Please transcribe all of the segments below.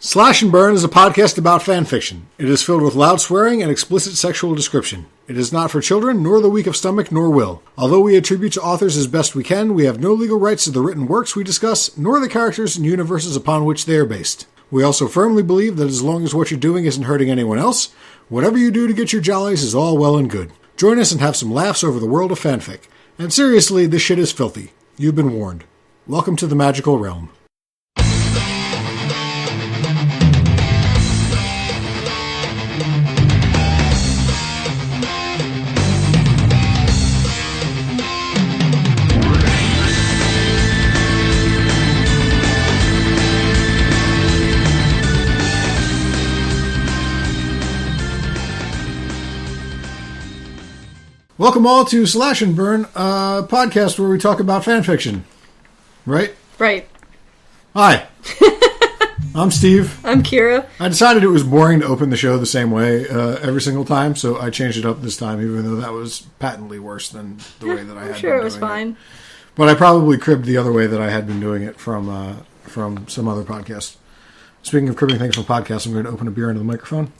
Slash and Burn is a podcast about fanfiction. It is filled with loud swearing and explicit sexual description. It is not for children, nor the weak of stomach, nor will. Although we attribute to authors as best we can, we have no legal rights to the written works we discuss, nor the characters and universes upon which they are based. We also firmly believe that as long as what you're doing isn't hurting anyone else, whatever you do to get your jollies is all well and good. Join us and have some laughs over the world of fanfic. And seriously, this shit is filthy. You've been warned. Welcome to the magical realm. Welcome all to Slash and Burn, a podcast where we talk about fanfiction. Right? Right. Hi. I'm Steve. I'm Kira. I decided it was boring to open the show the same way every single time, so I changed it up this time, even though that was patently worse than the way that I had been doing it. I'm sure it was fine. But I probably cribbed the other way that I had been doing it from some other podcast. Speaking of cribbing things from podcasts, I'm going to open a beer into the microphone.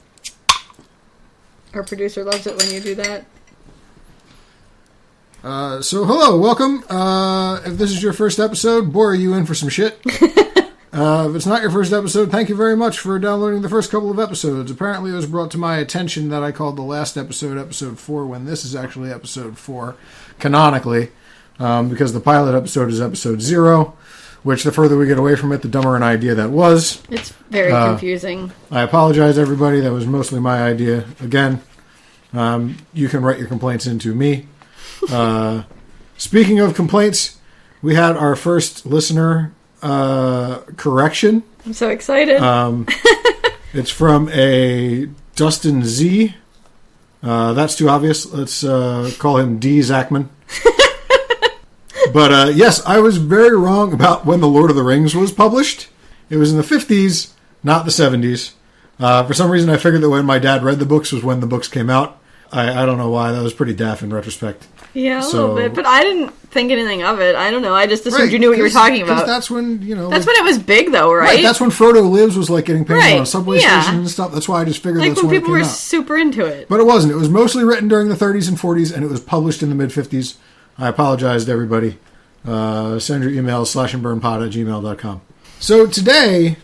Our producer loves it when you do that. So hello, welcome. If this is your first episode, boy, are you in for some shit. If it's not your first episode, thank you very much for downloading the first couple of episodes. Apparently it was brought to my attention that I called the last episode episode 4 when this is actually episode 4, canonically, because the pilot episode is episode 0, which the further we get away from it, the dumber an idea that was. It's very confusing. I apologize, everybody. That was mostly my idea. Again, you can write your complaints into me. Speaking of complaints, we had our first listener correction. I'm so excited. It's from a Dustin Z. That's too obvious. Let's call him D. Zackman. But yes, I was very wrong about when The Lord of the Rings was published. It was in the 50s, not the 70s. For some reason, I figured that when my dad read the books was when the books came out. I don't know why. That was pretty daft in retrospect. Yeah, a little bit. But I didn't think anything of it. I don't know. I just assumed you knew what you were talking about. That's when, That's when it was big, though, right? That's when Frodo Lives was, like, getting painted on a subway station and stuff. That's why I just figured that's when it came out. Like, when people were super into it. But it wasn't. It was mostly written during the 30s and 40s, and it was published in the mid-50s. I apologize to everybody. Send your emails, slashandburnpod@gmail.com. So today,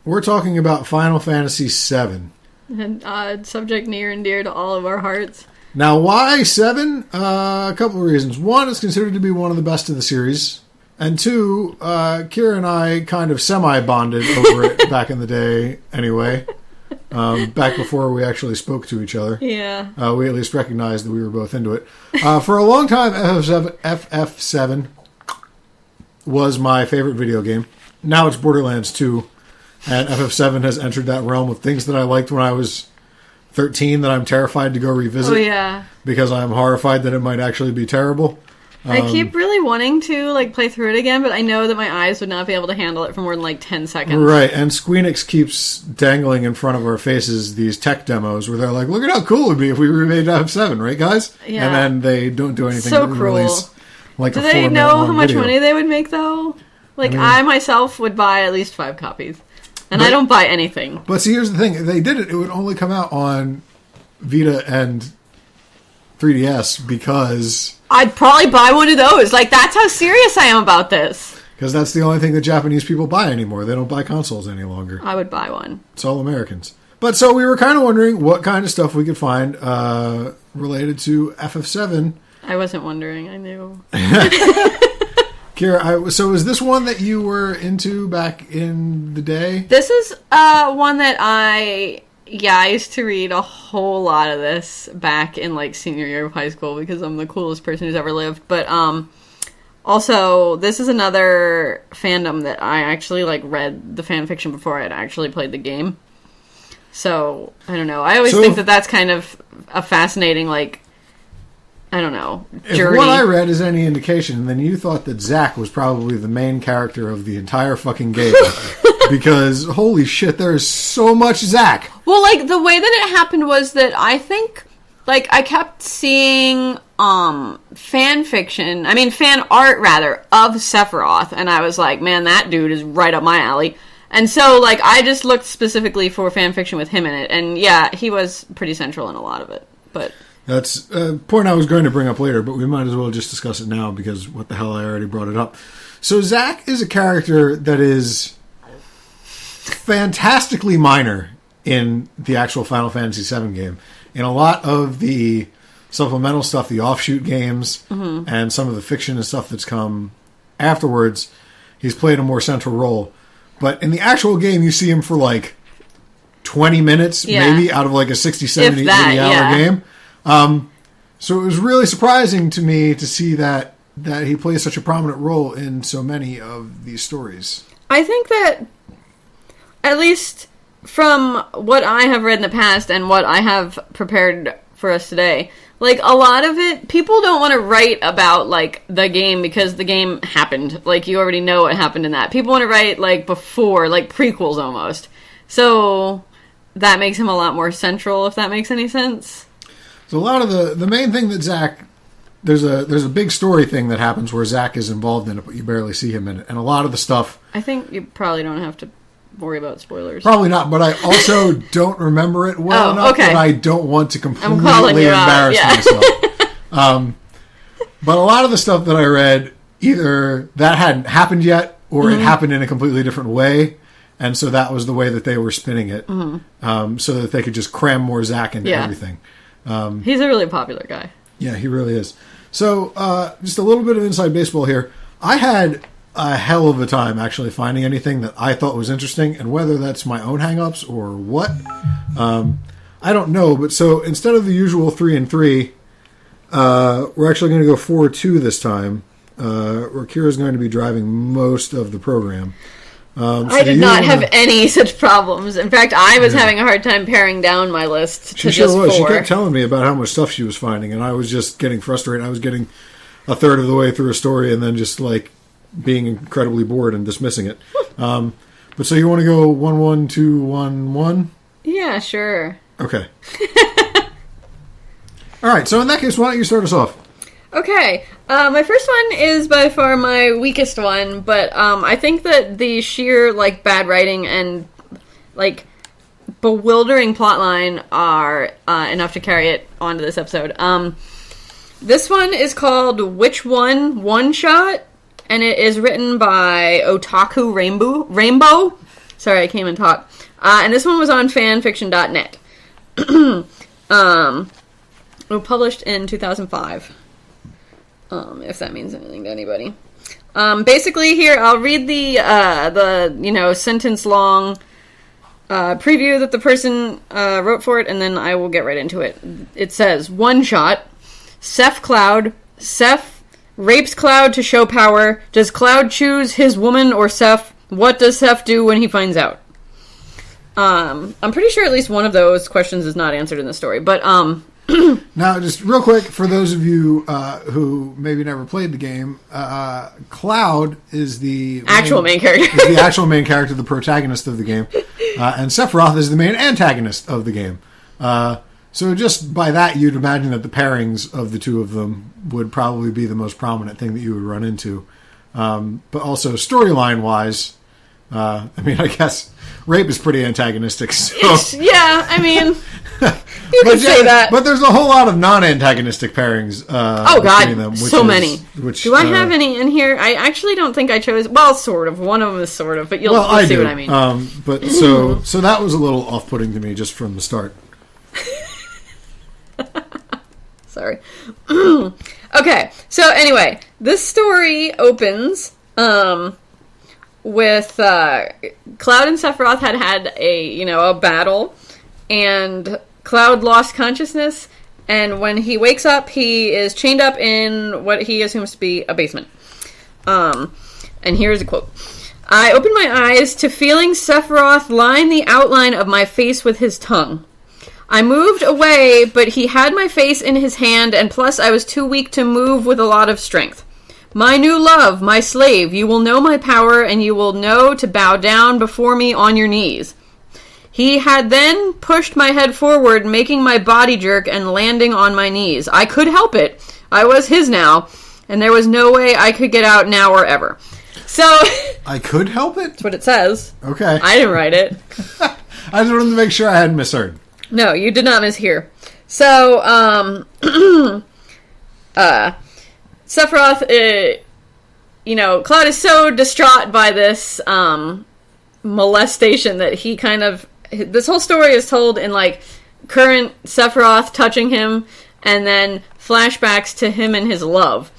we're talking about Final Fantasy VII. And subject near and dear to all of our hearts. Now, why 7? A couple of reasons. One, it's considered to be one of the best of the series. And two, Kira and I kind of semi-bonded over it back in the day anyway. Back before we actually spoke to each other. Yeah. We at least recognized that we were both into it. For a long time, FF7 was my favorite video game. Now it's Borderlands 2. And FF7 has entered that realm of things that I liked when I was 13 that I'm terrified to go revisit. Oh, yeah. Because I'm horrified that it might actually be terrible. I keep really wanting to play through it again, but I know that my eyes would not be able to handle it for more than 10 seconds. Right, and Squeenix keeps dangling in front of our faces these tech demos where they're like, look at how cool it would be if we remade FF7, right, guys? Yeah. And then they don't do anything so but cruel. Release do they know how much money they would make, though? I myself would buy at least 5 copies. And I don't buy anything. But see, here's the thing. If they did it, it would only come out on Vita and 3DS because... I'd probably buy one of those. That's how serious I am about this. Because that's the only thing that Japanese people buy anymore. They don't buy consoles any longer. I would buy one. It's all Americans. But so we were kind of wondering what kind of stuff we could find related to FF7. I wasn't wondering. I knew. Kira, so is this one that you were into back in the day? This is one that I used to read a whole lot of this back in senior year of high school because I'm the coolest person who's ever lived. But also, this is another fandom that I actually read the fan fiction before I had actually played the game. So, I don't know. I always think that that's kind of a fascinating, I don't know, journey. If what I read is any indication, then you thought that Zack was probably the main character of the entire fucking game. Because, holy shit, there is so much Zack. Well, the way that it happened was that I think, I kept seeing fan art, rather, of Sephiroth, and I was like, man, that dude is right up my alley. And so, like, I just looked specifically for fan fiction with him in it. And, yeah, he was pretty central in a lot of it. But that's a point I was going to bring up later, but we might as well just discuss it now because what the hell, I already brought it up. So Zack is a character that is fantastically minor in the actual Final Fantasy VII game. In a lot of the supplemental stuff, the offshoot games, and some of the fiction and stuff that's come afterwards, he's played a more central role. But in the actual game, you see him for like 20 minutes, maybe, out of like a 60, 70, 80-hour game. So it was really surprising to me to see that he plays such a prominent role in so many of these stories. I think that, at least from what I have read in the past and what I have prepared for us today, like, a lot of it, people don't want to write about, like, the game because the game happened. Like, you already know what happened in that. People want to write, like, before, like, prequels almost. So that makes him a lot more central, if that makes any sense. So a lot of the main thing that Zack, there's a big story thing that happens where Zack is involved in it, but you barely see him in it. And a lot of the stuff... I think you probably don't have to worry about spoilers. Probably not, but I also don't remember it well enough that I don't want to completely embarrass myself. But a lot of the stuff that I read, either that hadn't happened yet, or it happened in a completely different way, and so that was the way that they were spinning it, so that they could just cram more Zack into everything. He's a really popular guy. Yeah, he really is. So, just a little bit of inside baseball here. I had a hell of a time actually finding anything that I thought was interesting, and whether that's my own hang-ups or what, I don't know. But so instead of the usual 3 and 3, we're actually going to go 4-2 this time. Where Kira's going to be driving most of the program. So I did not have any such problems. In fact, I was having a hard time paring down my list to just 4. She kept telling me about how much stuff she was finding, and I was just getting frustrated. I was getting a third of the way through a story and then just, like, being incredibly bored and dismissing it. But so you want to go 1-1, 2-1-1? Yeah, sure. Okay. All right, so in that case, why don't you start us off? Okay, my first one is by far my weakest one, but I think that the sheer, like, bad writing and, like, bewildering plotline are enough to carry it onto this episode. This one is called Which One? One Shot, and it is written by Otaku Rainbow. Sorry, I can't even talk. And this one was on fanfiction.net. It was published in 2005. If that means anything to anybody. Basically, here I'll read the sentence long preview that the person wrote for it, and then I will get right into it. It says, One Shot. Seth rapes Cloud to show power. Does Cloud choose his woman or Seth? What does Seth do when he finds out? I'm pretty sure at least one of those questions is not answered in the story, but Now, just real quick, for those of you who maybe never played the game, Cloud is the actual main character. Is the actual main character, the protagonist of the game, and Sephiroth is the main antagonist of the game. So just by that, you'd imagine that the pairings of the two of them would probably be the most prominent thing that you would run into. But also storyline-wise, I mean, I guess rape is pretty antagonistic. So. Yeah, I mean, you could say that. But there's a whole lot of non-antagonistic pairings between them. So many. Do I have any in here? I actually don't think I chose... Well, sort of. One of them is sort of, but you'll see what I mean. But so that was a little off-putting to me just from the start. Sorry. Okay, so anyway, this story opens with Cloud and Sephiroth had a battle, and Cloud lost consciousnness, and when he wakes up, he is chained up in what he assumes to be a basement. And here's a quote. I opened my eyes to feeling Sephiroth line the outline of my face with his tongue. I moved away, but he had my face in his hand, and plus I was too weak to move with a lot of strength. My new love, my slave, you will know my power, and you will know to bow down before me on your knees. He had then pushed my head forward, making my body jerk and landing on my knees. I could help it. I was his now, and there was no way I could get out now or ever. So I could help it? that's what it says. Okay. I didn't write it. I just wanted to make sure I hadn't misheard. No, you did not mishear. So, Sephiroth, Cloud is so distraught by this molestation that he kind of... This whole story is told in, like, current Sephiroth touching him, and then flashbacks to him and his love.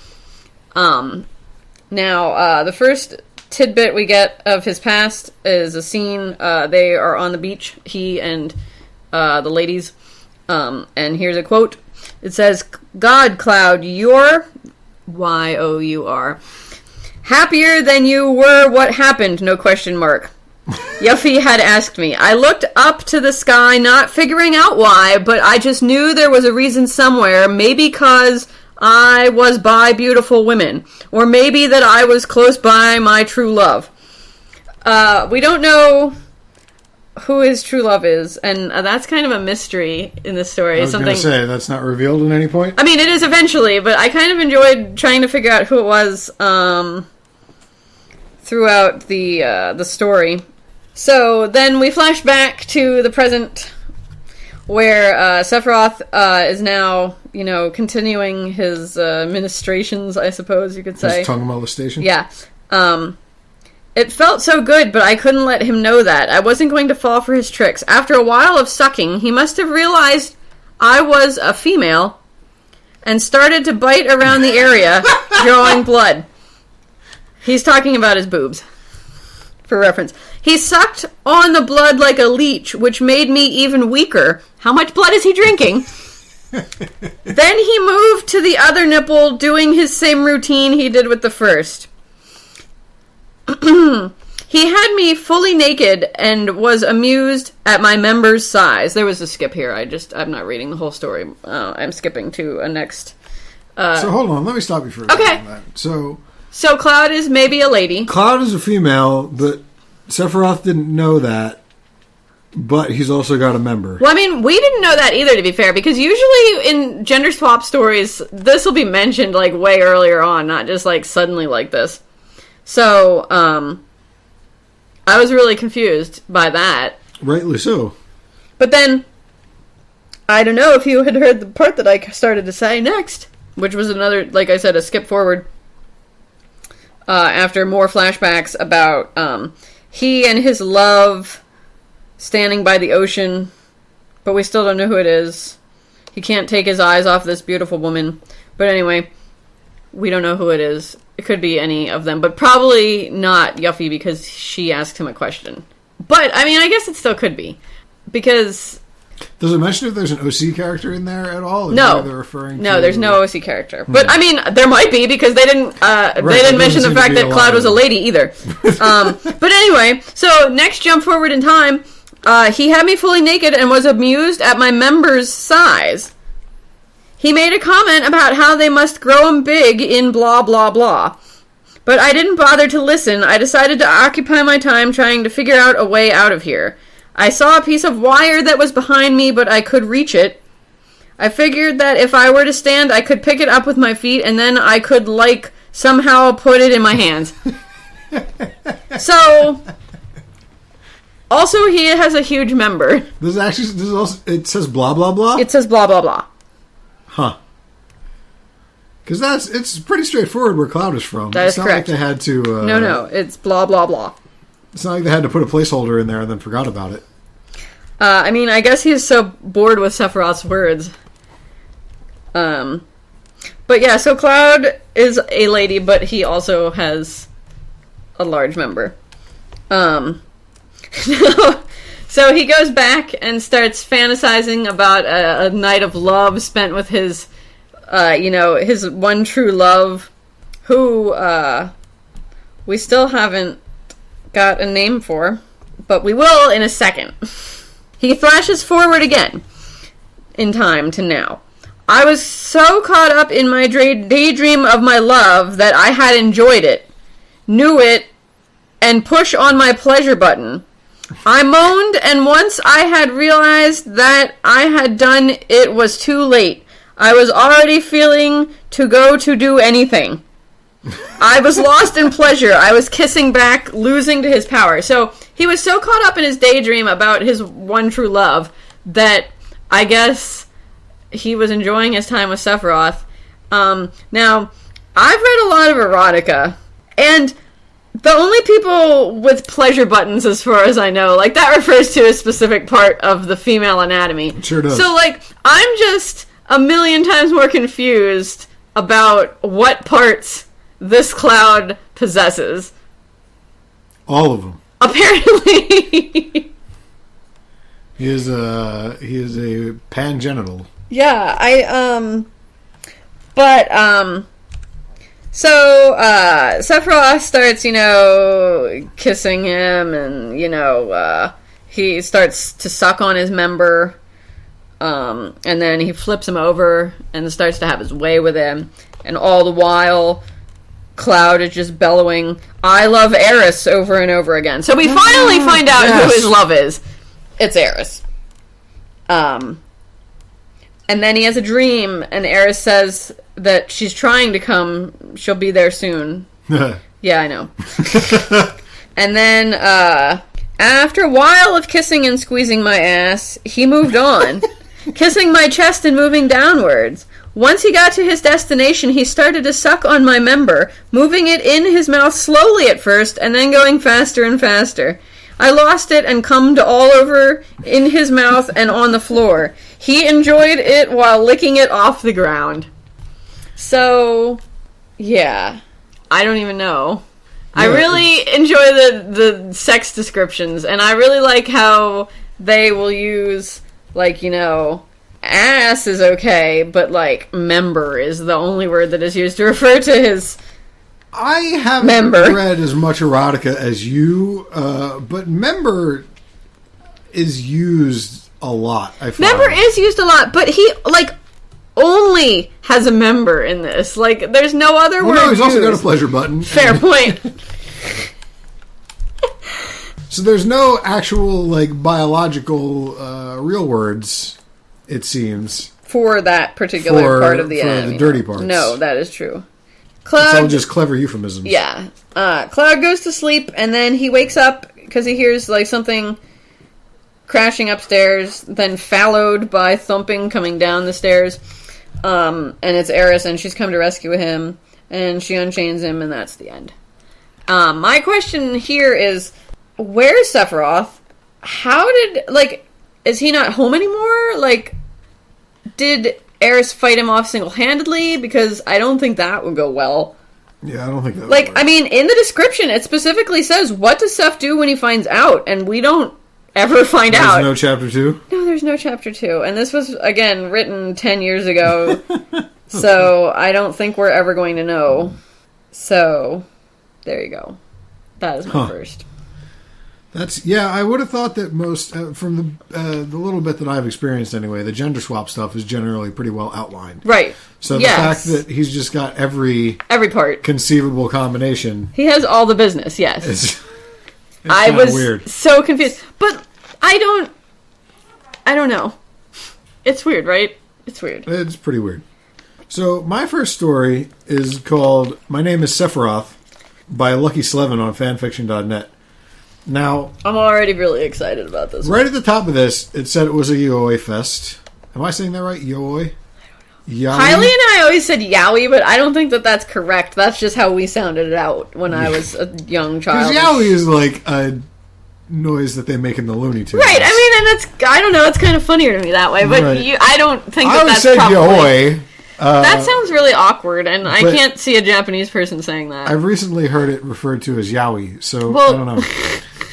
Now, the first tidbit we get of his past is a scene. They are on the beach, he and the ladies. And here's a quote. It says, "God, Cloud, you're... Y-O-U-R. Happier than you were what happened, no question mark. Yuffie had asked me. I looked up to the sky, not figuring out why, but I just knew there was a reason somewhere. Maybe because I was by beautiful women. Or maybe that I was close by my true love." We don't know who his true love is, and that's kind of a mystery in this story. I was going to say, that's not revealed at any point? I mean, it is eventually, but I kind of enjoyed trying to figure out who it was throughout the story. So then we flash back to the present, where Sephiroth is now, continuing his ministrations, I suppose you could say. His tongue molestation? Yeah. It felt so good, but I couldn't let him know that. I wasn't going to fall for his tricks. After a while of sucking, he must have realized I was a female and started to bite around the area, drawing blood. He's talking about his boobs, for reference. He sucked on the blood like a leech, which made me even weaker. How much blood is he drinking? Then he moved to the other nipple, doing his same routine he did with the first. He had me fully naked and was amused at my member's size. There was a skip here. I'm not reading the whole story. I'm skipping to a next... So hold on, let me stop you for a second on that. So Cloud is maybe a lady. Cloud is a female, but Sephiroth didn't know that, but he's also got a member. Well, I mean, we didn't know that either, to be fair, because usually in gender swap stories, this will be mentioned, like, way earlier on, not just, like, suddenly like this. So, I was really confused by that. Rightly so. But then, I don't know if you had heard the part that I started to say next, which was another, like I said, a skip forward. After more flashbacks about he and his love standing by the ocean, but we still don't know who it is. He can't take his eyes off this beautiful woman. But anyway, we don't know who it is. It could be any of them, but probably not Yuffie because she asked him a question. But, I mean, I guess it still could be. Because... Does it mention if there's an OC character in there at all? No. No, there's no OC character. But, I mean, there might be because they didn't mention the fact that Cloud was a lady either. But anyway, so next jump forward in time, he had me fully naked and was amused at my member's size. He made a comment about how they must grow him big in blah, blah, blah. But I didn't bother to listen. I decided to occupy my time trying to figure out a way out of here. I saw a piece of wire that was behind me, but I could reach it. I figured that if I were to stand, I could pick it up with my feet, and then I could, like, somehow put it in my hands. So, also he has a huge member. It says blah, blah, blah? It says blah, blah, blah. Huh. Because it's pretty straightforward where Cloud is from. That is correct. It's not like they had to... No, it's blah, blah, blah. It's not like they had to put a placeholder in there and then forgot about it. I mean, I guess he's so bored with Sephiroth's words. But yeah, so Cloud is a lady, but he also has a large member. So he goes back and starts fantasizing about a night of love spent with his, his one true love, who we still haven't got a name for, but we will in a second. He flashes forward again in time to now. I was so caught up in my daydream of my love that I had enjoyed it, knew it, and push on my pleasure button. I moaned, and once I had realized that I had done, it was too late. I was already feeling to go to do anything. I was lost in pleasure. I was kissing back, losing to his power. So he was so caught up in his daydream about his one true love that I guess he was enjoying his time with Sephiroth. Now, I've read a lot of erotica, and the only people with pleasure buttons, as far as I know, like, that refers to a specific part of the female anatomy. It sure does. So, like, I'm just a million times more confused about what parts this Cloud possesses. All of them. Apparently. He is a pangenital. Yeah, so Sephiroth starts, kissing him, and, he starts to suck on his member, and then he flips him over and starts to have his way with him, and all the while, Cloud is just bellowing, "I love Aerith," over and over again. So we finally find out who his love is. It's Aerith. And then he has a dream, and Aerith says that she's trying to come. She'll be there soon. Yeah, I know. And then, after a while of kissing and squeezing my ass, he moved on, kissing my chest and moving downwards. Once he got to his destination, he started to suck on my member, moving it in his mouth slowly at first, and then going faster and faster. I lost it and cummed all over in his mouth and on the floor. He enjoyed it while licking it off the ground. So, yeah. I don't even know. Yeah, I really enjoy the sex descriptions, and I really like how they will use, ass is okay, but, member is the only word that is used to refer to his... I haven't read as much erotica as you, but member is used a lot. Member is used a lot, but he, only has a member in this. There's no other word. No, he's also got a pleasure button. Fair point. So there's no actual, biological, real words, it seems. For that particular part of the anatomy. For the dirty parts. No, that is true. Cloud, it's all just clever euphemisms. Yeah. Cloud goes to sleep, and then he wakes up because he hears, something crashing upstairs, then followed by thumping coming down the stairs. And it's Aerith, and she's come to rescue him, and she unchains him, and that's the end. My question here is, where's Sephiroth? How did, is he not home anymore? Did Aerith fight him off single-handedly? Because I don't think that would go well. Yeah, I don't think that would work. In the description, it specifically says, what does Seph do when he finds out? And we don't ever find out. There's no Chapter 2? No, there's no Chapter 2. And this was, again, written 10 years ago. So I don't think we're ever going to know. So, there you go. That is my first. I would have thought that most, from the little bit that I've experienced anyway, the gender swap stuff is generally pretty well outlined. Right. So the fact that he's just got every part conceivable combination. He has all the business, yes. It's I was weird. So confused. But I don't know. It's weird, right? It's weird. It's pretty weird. So my first story is called My Name is Sephiroth by Lucky Slevin on fanfiction.net. Now, I'm already really excited about this. Right at the top of this, it said it was a Yaoi fest. Am I saying that right? Yaoi? Yaoi? Kylie and I always said Yowie, but I don't think that that's correct. That's just how we sounded it out when I was a young child. Because Yowie is a noise that they make in the Looney Tunes. Right, and I don't know, it's kind of funnier to me that way, but right. I don't think that's probably... Yaoi. That sounds really awkward, and I can't see a Japanese person saying that. I've recently heard it referred to as Yowie, so I don't know.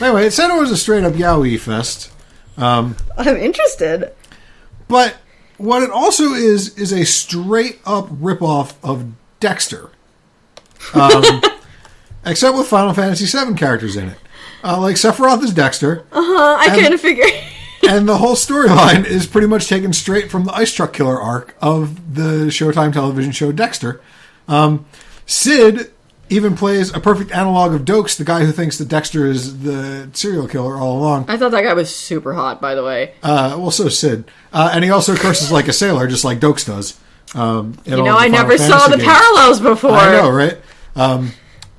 Anyway, it said it was a straight-up Yowie fest. I'm interested. But what it also is a straight-up ripoff of Dexter. Except with Final Fantasy VII characters in it. Sephiroth is Dexter. I kind of figured. And the whole storyline is pretty much taken straight from the Ice Truck Killer arc of the Showtime television show Dexter. Sid even plays a perfect analog of Dokes, the guy who thinks that Dexter is the serial killer all along. I thought that guy was super hot, by the way. Well, so is Sid. And he also curses like a sailor, just like Dokes does. I never saw the parallels before. I know, right?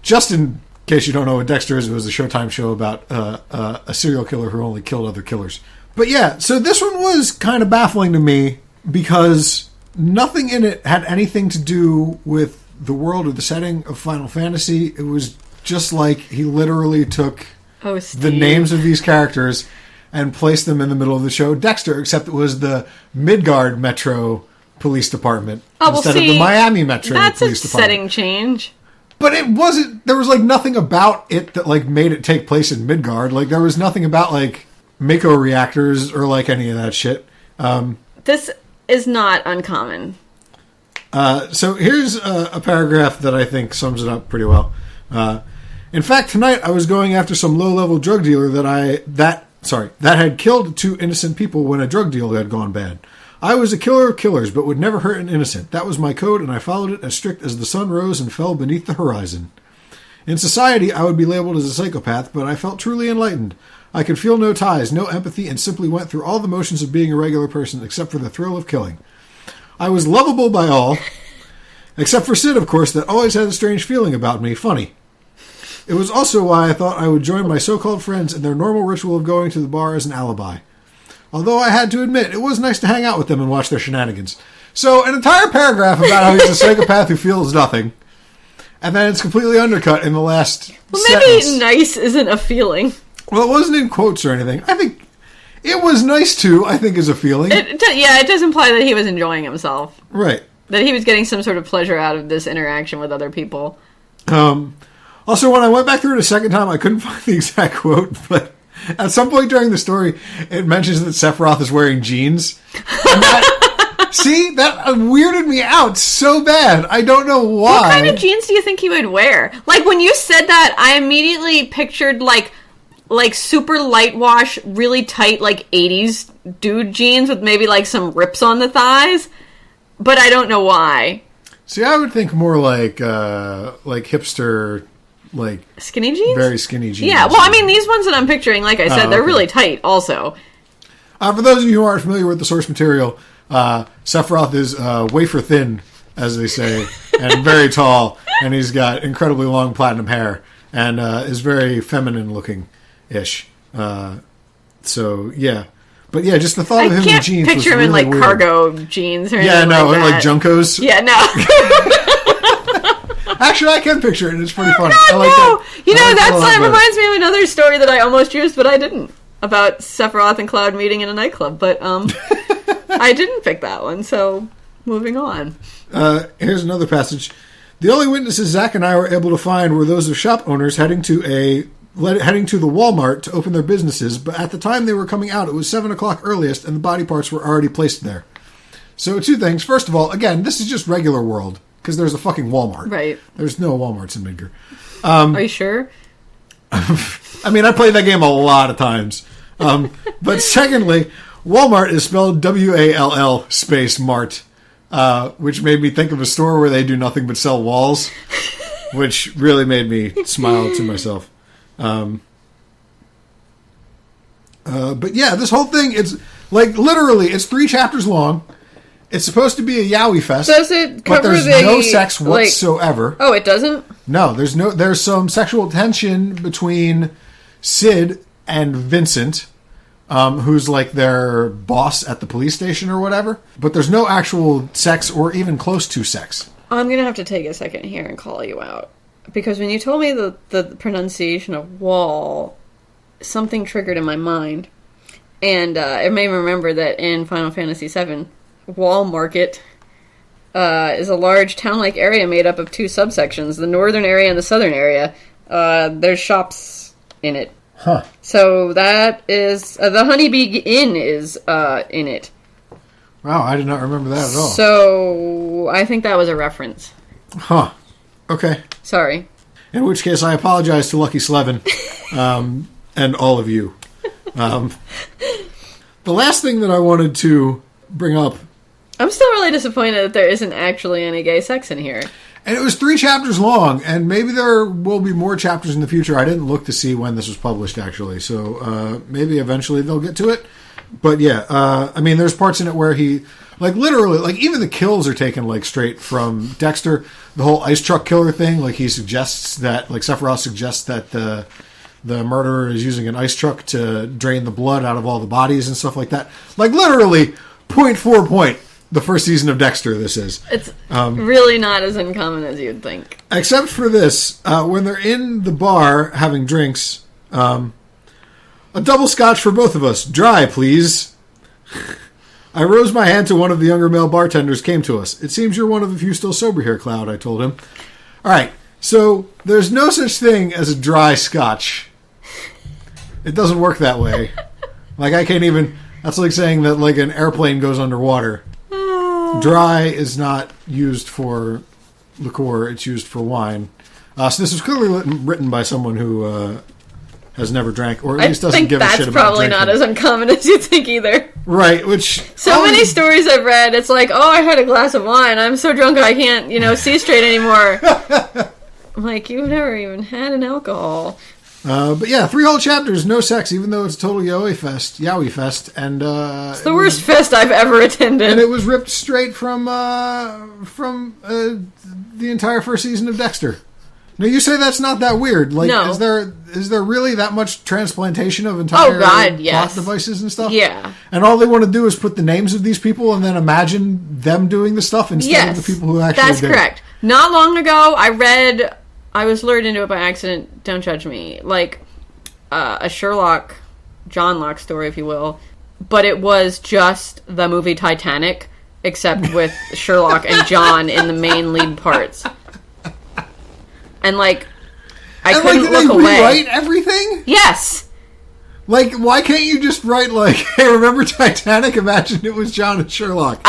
Just in case you don't know what Dexter is, it was a Showtime show about a serial killer who only killed other killers. But yeah, so this one was kind of baffling to me because nothing in it had anything to do with the world or the setting of Final Fantasy. It was just like he literally took the names of these characters and placed them in the middle of the show Dexter, except it was the Midgard Metro Police Department instead of the Miami Metro Police Department. That's a setting change. But it wasn't, there was like nothing about it that like made it take place in Midgard. Like there was nothing about like Mako reactors or like any of that shit. This is not uncommon. So here's a paragraph that I think sums it up pretty well. In fact, tonight I was going after some low-level drug dealer that had killed 2 innocent people when a drug deal had gone bad. I was a killer of killers, but would never hurt an innocent. That was my code, and I followed it as strict as the sun rose and fell beneath the horizon. In society, I would be labeled as a psychopath, but I felt truly enlightened. I could feel no ties, no empathy, and simply went through all the motions of being a regular person, except for the thrill of killing. I was lovable by all, except for Sid, of course, that always had a strange feeling about me. Funny. It was also why I thought I would join my so-called friends in their normal ritual of going to the bar as an alibi. Although I had to admit, it was nice to hang out with them and watch their shenanigans. So, an entire paragraph about how he's a psychopath who feels nothing. And then it's completely undercut in the last sentence. Maybe nice isn't a feeling. Well, it wasn't in quotes or anything. I think it was nice to, I think, is a feeling. It does imply that he was enjoying himself. Right. That he was getting some sort of pleasure out of this interaction with other people. Also, when I went back through it a second time, I couldn't find the exact quote, but at some point during the story, it mentions that Sephiroth is wearing jeans. And that weirded me out so bad. I don't know why. What kind of jeans do you think he would wear? Like, when you said that, I immediately pictured, like super light wash, really tight, like, 80s dude jeans with maybe, like, some rips on the thighs. But I don't know why. See, I would think more like hipster, like... Skinny jeans? Very skinny jeans. Yeah, well, I mean, these ones that I'm picturing, like I said, they're really tight also. For those of you who aren't familiar with the source material, Sephiroth is wafer thin, as they say, and very tall, and he's got incredibly long platinum hair, and is very feminine looking-ish. So, yeah. But yeah, just the thought of him in jeans was really weird. I can't picture him in, like, weird. Cargo jeans or anything like Junkos. Yeah, no. Actually, I can picture it, and it's pretty funny. God, that reminds me of another story that I almost used, but I didn't, about Sephiroth and Cloud meeting in a nightclub. But I didn't pick that one, so moving on. Here's another passage. The only witnesses Zack and I were able to find were those of shop owners heading to the Walmart to open their businesses, but at the time they were coming out, it was 7 o'clock earliest, and the body parts were already placed there. So 2 things. First of all, again, this is just regular world, because there's a fucking Walmart. Right. There's no Walmarts in Midgar. Are you sure? I mean, I played that game a lot of times. But secondly, Walmart is spelled W-A-L-L space Mart, which made me think of a store where they do nothing but sell walls, which really made me smile to myself. But yeah, this whole thing, it's like literally, it's 3 chapters long. It's supposed to be a yaoi fest. Does it cover but there's no sex whatsoever. Oh, it doesn't? No, there's some sexual tension between Sid and Vincent, who's like their boss at the police station or whatever. But there's no actual sex or even close to sex. I'm going to have to take a second here and call you out. Because when you told me the pronunciation of wall, something triggered in my mind. And it made me remember that in Final Fantasy VII, Wall Market is a large town-like area made up of 2 subsections, the northern area and the southern area. There's shops in it. Huh. So that is... the Honeybee Inn is in it. Wow, I did not remember that at all. So I think that was a reference. Huh. Okay. Sorry. In which case, I apologize to Lucky Slevin and all of you. The last thing that I wanted to bring up... I'm still really disappointed that there isn't actually any gay sex in here. And it was 3 chapters long, and maybe there will be more chapters in the future. I didn't look to see when this was published, actually, so maybe eventually they'll get to it. But yeah, I mean, there's parts in it where he, like, literally, like, even the kills are taken, like, straight from Dexter. The whole ice truck killer thing, like, he suggests that, like, Sephiroth suggests that the murderer is using an ice truck to drain the blood out of all the bodies and stuff like that. Like, literally, point for point, the first season of Dexter, this is. It's really not as uncommon as you'd think. Except for this, when they're in the bar having drinks, a double scotch for both of us. Dry, please. I rose my hand to one of the younger male bartenders came to us. It seems you're one of the few still sober here, Cloud, I told him. All right, so there's no such thing as a dry scotch. It doesn't work that way. Like, I can't even... That's like saying that, like, an airplane goes underwater. Dry is not used for liqueur. It's used for wine. So this was clearly written by someone who has never drank, or at least doesn't give a shit about drinking. That's probably not as uncommon as you think either. Right, which... Many stories I've read, it's like, oh, I had a glass of wine. I'm so drunk I can't, see straight anymore. I'm like, you've never even had an alcohol. But yeah, 3 whole chapters, no sex, even though it's a total yaoi fest, and it's the worst fest I've ever attended. And it was ripped straight from the entire first season of Dexter. Now you say that's not that weird. Like, no. Is there really that much transplantation of entire plot devices and stuff? Yeah. And all they want to do is put the names of these people and then imagine them doing the stuff instead of the people who actually that's did correct. It. Not long ago, I was lured into it by accident, don't judge me, like a Sherlock, John Locke story, if you will, but it was just the movie Titanic, except with Sherlock and John in the main lead parts. And, like, I couldn't look away. Rewrite everything? Yes. Like, why can't you just write, like, hey, remember Titanic? Imagine it was John and Sherlock.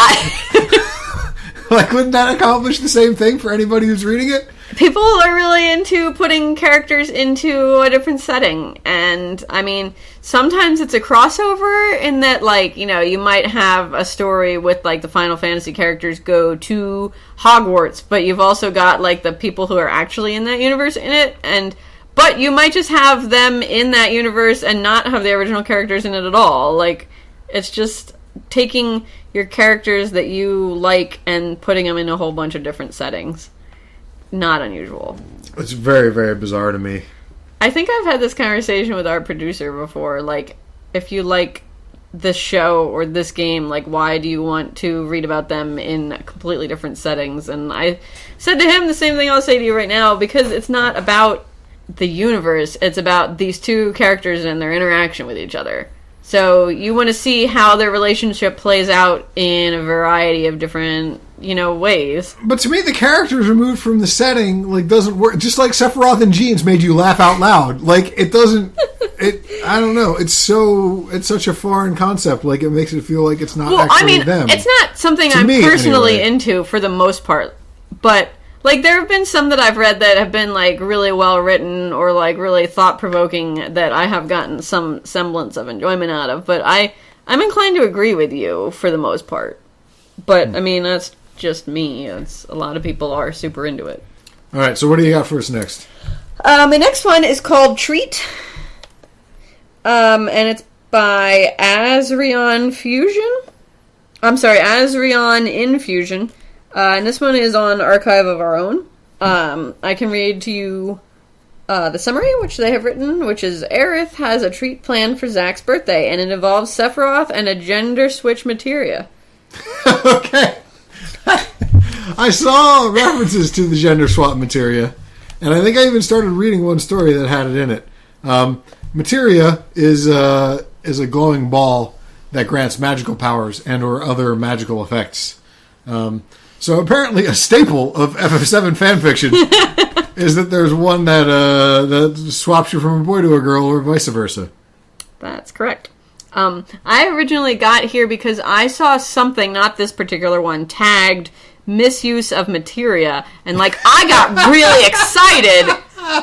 Like, wouldn't that accomplish the same thing for anybody who's reading it? People are really into putting characters into a different setting. And, I mean, sometimes it's a crossover in that, like, you might have a story with, like, the Final Fantasy characters go to Hogwarts, but you've also got, like, the people who are actually in that universe in it. But you might just have them in that universe and not have the original characters in it at all. Like, it's just taking your characters that you like and putting them in a whole bunch of different settings. Not unusual. It's very, very bizarre to me. I think I've had this conversation with our producer before. Like, if you like this show or this game, like, why do you want to read about them in completely different settings? And I said to him the same thing I'll say to you right now, because it's not about the universe. It's about these two characters and their interaction with each other. So you want to see how their relationship plays out in a variety of different, ways. But to me, the characters removed from the setting, like, doesn't work. Just like Sephiroth and Jeans made you laugh out loud. Like, it doesn't... I don't know. It's such a foreign concept. Like, it makes it feel like it's not them. It's not something I'm personally into for the most part. But... like, there have been some that I've read that have been, like, really well written or, like, really thought-provoking that I have gotten some semblance of enjoyment out of. But I'm inclined to agree with you for the most part. But, I mean, that's just me. A lot of people are super into it. All right, so what do you got for us next? My next one is called Treat. And it's by Azrion Fusion. I'm sorry, Azrion Infusion. And this one is on Archive of Our Own. I can read to you the summary, which they have written, which is, Aerith has a treat planned for Zack's birthday, and it involves Sephiroth and a gender switch materia. Okay. I saw references to the gender swap materia, and I think I even started reading one story that had it in it. Materia is a glowing ball that grants magical powers and or other magical effects. So apparently a staple of FF7 fanfiction is that there's one that swaps you from a boy to a girl or vice versa. That's correct. I originally got here because I saw something, not this particular one, tagged misuse of materia, and like I got really excited,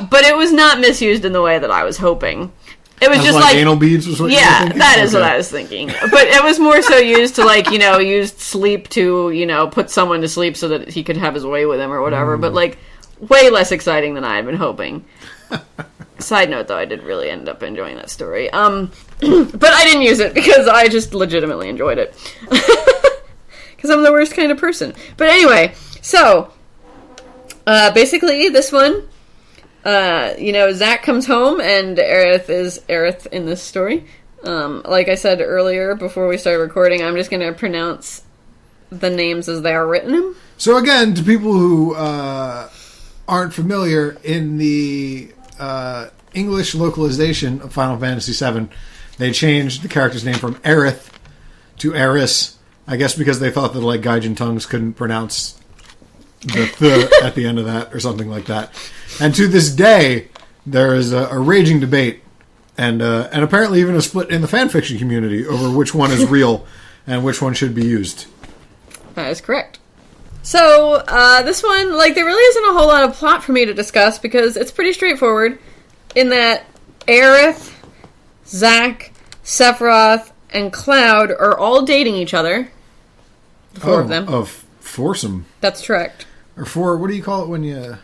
but it was not misused in the way that I was hoping. It was just like anal beads was what you were thinking? That is what I was thinking. But it was more so used to use sleep to, put someone to sleep so that he could have his way with him or whatever. But way less exciting than I had been hoping. Side note, though, I did really end up enjoying that story. But I didn't use it because I just legitimately enjoyed it. Because I'm the worst kind of person. But anyway, so, basically, this one, Zack comes home, and Aerith is Aerith in this story. Like I said earlier, before we started recording, I'm just going to pronounce the names as they are written. So again, to people who aren't familiar, in the English localization of Final Fantasy VII, they changed the character's name from Aerith to Eris, I guess because they thought that like Gaijin tongues couldn't pronounce the th at the end of that or something like that. And to this day, there is a raging debate and apparently even a split in the fanfiction community over which one is real and which one should be used. That is correct. So, this one, like, there really isn't a whole lot of plot for me to discuss because it's pretty straightforward in that Aerith, Zack, Sephiroth, and Cloud are all dating each other. The four of them. Of foursome. That's correct. Or four, what do you call it when you...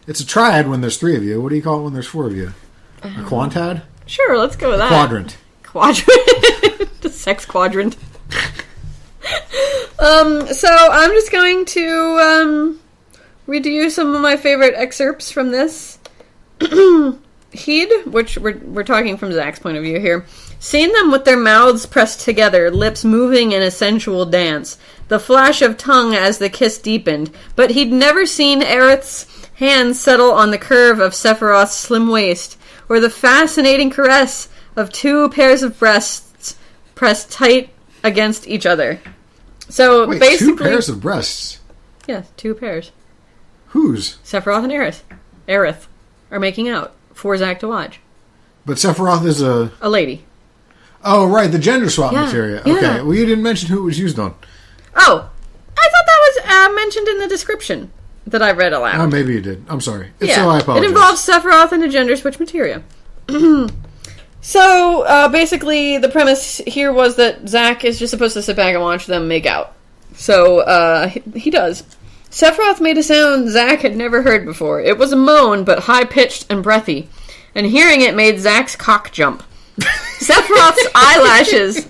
It's a triad when there's three of you. What do you call it when there's four of you? A quantad? Sure, let's go with that. Quadrant. The sex quadrant. So I'm just going to read to you some of my favorite excerpts from this. Heed, which we're talking from Zack's point of view here. Seen them with their mouths pressed together, lips moving in a sensual dance, the flash of tongue as the kiss deepened, but he'd never seen Aerith's hands settle on the curve of Sephiroth's slim waist, or the fascinating caress of two pairs of breasts pressed tight against each other. So wait, basically, 2 pairs of breasts? Yeah, 2 pairs. Whose? Sephiroth and Aerith are making out for Zack to watch. But Sephiroth is a lady. Oh, right, the gender swap Yeah, materia. yeah. Okay, well, you didn't mention who it was used on. Oh, I thought that was mentioned in the description that I read aloud. Oh, maybe you did. I'm sorry. If Yeah. so, I apologize. It involves Sephiroth and a gender switch materia. So, basically, the premise here was that Zack is just supposed to sit back and watch them make out. So, he does. Sephiroth made a sound Zack had never heard before. It was a moan, but high-pitched and breathy. And hearing it made Zack's cock jump. Sephiroth's eyelashes,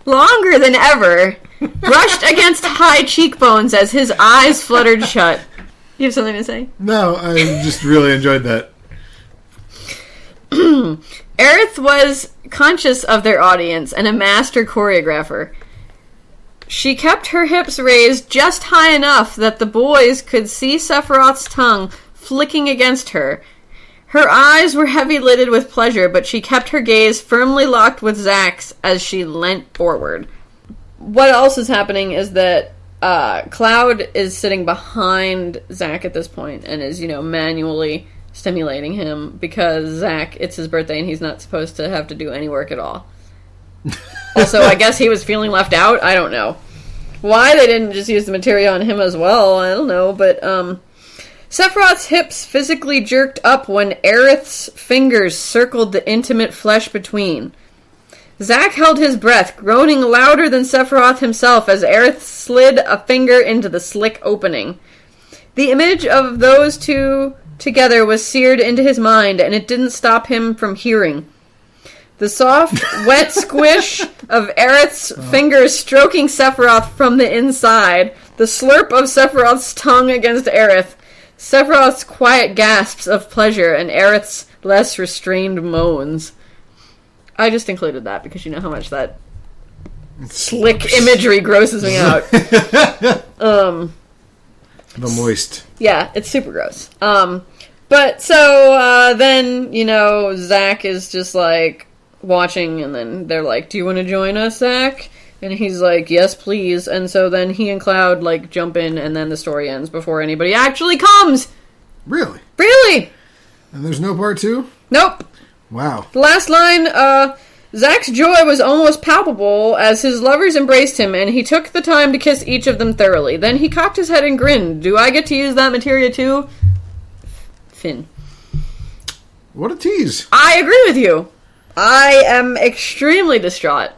longer than ever, brushed against high cheekbones as his eyes fluttered shut. You have something to say? No, I just really enjoyed that. Aerith was conscious of their audience and a master choreographer. She kept her hips raised just high enough that the boys could see Sephiroth's tongue flicking against her. Her eyes were heavy-lidded with pleasure, but she kept her gaze firmly locked with Zack's as she leant forward. What else is happening is that Cloud is sitting behind Zack at this point and is, manually stimulating him because Zack, it's his birthday and he's not supposed to have to do any work at all. Also, I guess he was feeling left out. I don't know. Why they didn't just use the materia on him as well, I don't know, but Sephiroth's hips physically jerked up when Aerith's fingers circled the intimate flesh between. Zack held his breath, groaning louder than Sephiroth himself as Aerith slid a finger into the slick opening. The image of those two together was seared into his mind, and it didn't stop him from hearing. The soft, wet squish of Aerith's fingers stroking Sephiroth from the inside, the slurp of Sephiroth's tongue against Aerith, Sephiroth's quiet gasps of pleasure, and Aerith's less restrained moans. I just included that because you know how much that slick imagery grosses me out. The moist. Yeah, it's super gross. But so then, Zack is just like watching, and then they're like, "Do you want to join us, Zack?" And he's like, "Yes, please." And so then he and Cloud like jump in, and then the story ends before anybody actually comes. Really? Really? And there's no part 2? Nope. Wow. The last line, Zack's joy was almost palpable as his lovers embraced him, and he took the time to kiss each of them thoroughly. Then he cocked his head and grinned. Do I get to use that materia too? Finn. What a tease. I agree with you. I am extremely distraught.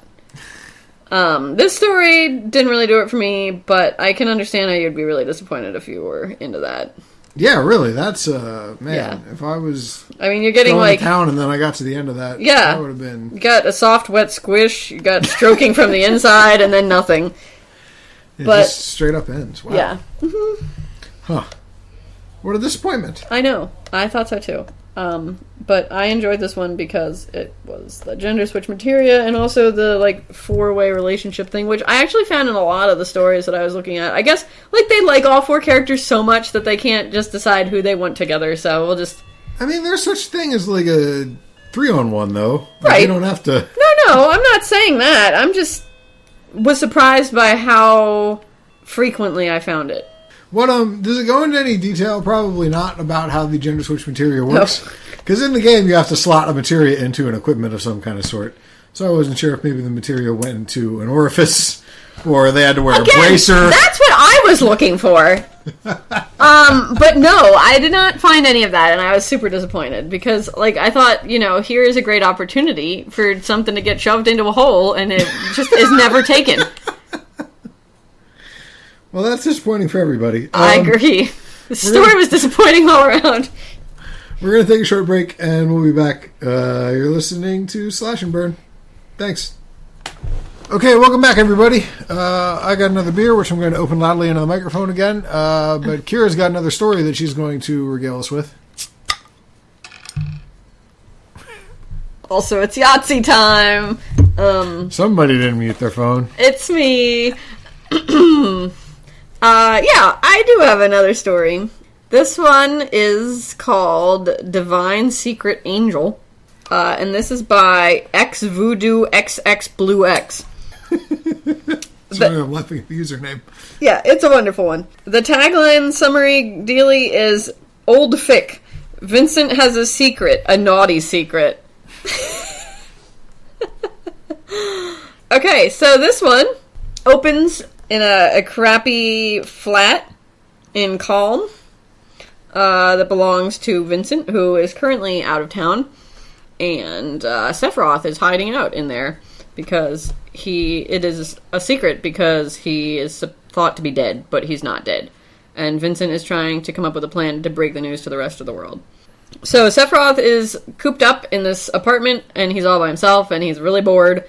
This story didn't really do it for me, but I can understand how you'd be really disappointed if you were into that. Yeah, really. That's man. Yeah. If I was, you're getting going like to town and then I got to the end of that. Yeah. That would have been. You got a soft, wet squish. You got stroking from the inside, and then nothing. It But just straight up ends. Wow. Yeah. Huh. What a disappointment. I know. I thought so too. But I enjoyed this one because it was the gender switch materia and also the, like, 4-way relationship thing, which I actually found in a lot of the stories that I was looking at. I guess, like, they like all 4 characters so much that they can't just decide who they want together, so we'll just... There's such thing as, like, a 3-on-1, though. Like, Right. You don't have to... No, I'm not saying that. I'm just... was surprised by how frequently I found it. What does it go into any detail? Probably not, about how the gender switch materia works. Because in the game you have to slot a materia into an equipment of some kind of sort. So I wasn't sure if maybe the materia went into an orifice or they had to wear a bracer. That's what I was looking for. But no, I did not find any of that, and I was super disappointed because, like, I thought, here is a great opportunity for something to get shoved into a hole, and it just is never taken. Well, that's disappointing for everybody. I agree. The story was disappointing all around. We're going to take a short break, and we'll be back. You're listening to Slash and Burn. Thanks. Okay, welcome back, everybody. I got another beer, which I'm going to open loudly into the microphone again. But Kira's got another story that she's going to regale us with. Also, it's Yahtzee time. Somebody didn't mute their phone. It's me. Yeah, I do have another story. This one is called Divine Secret Angel. And this is by X Voodoo XX Blue X. Sorry, I'm laughing at the username. Yeah, it's a wonderful one. The tagline summary dealy is Old Fick. Vincent has a secret, a naughty secret. Okay, so this one opens in a crappy flat in Calm that belongs to Vincent, who is currently out of town. And Sephiroth is hiding out in there because it is a secret because he is thought to be dead, but he's not dead. And Vincent is trying to come up with a plan to break the news to the rest of the world. So Sephiroth is cooped up in this apartment, and he's all by himself, and he's really bored.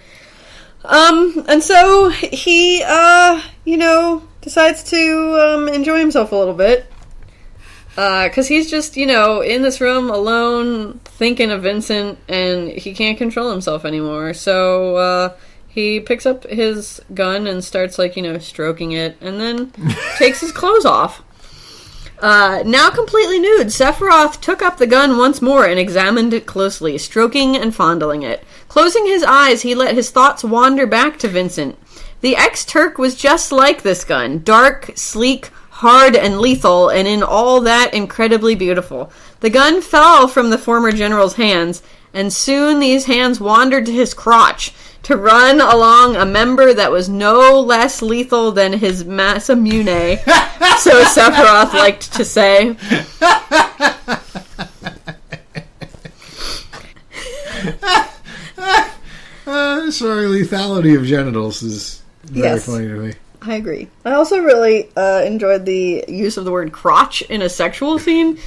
And so he, decides to enjoy himself a little bit. Because he's just, in this room alone, thinking of Vincent, and he can't control himself anymore. So, he picks up his gun and starts, stroking it, and then takes his clothes off. Now completely nude, Sephiroth took up the gun once more and examined it closely, stroking and fondling it. Closing his eyes, he let his thoughts wander back to Vincent. The ex-Turk was just like this gun, dark, sleek, hard and lethal, and in all that incredibly beautiful. The gun fell from the former general's hands, and soon these hands wandered to his crotch, to run along a member that was no less lethal than his Masamune, so Sephiroth liked to say. Sorry, lethality of genitals is very funny to me. I agree. I also really enjoyed the use of the word crotch in a sexual scene.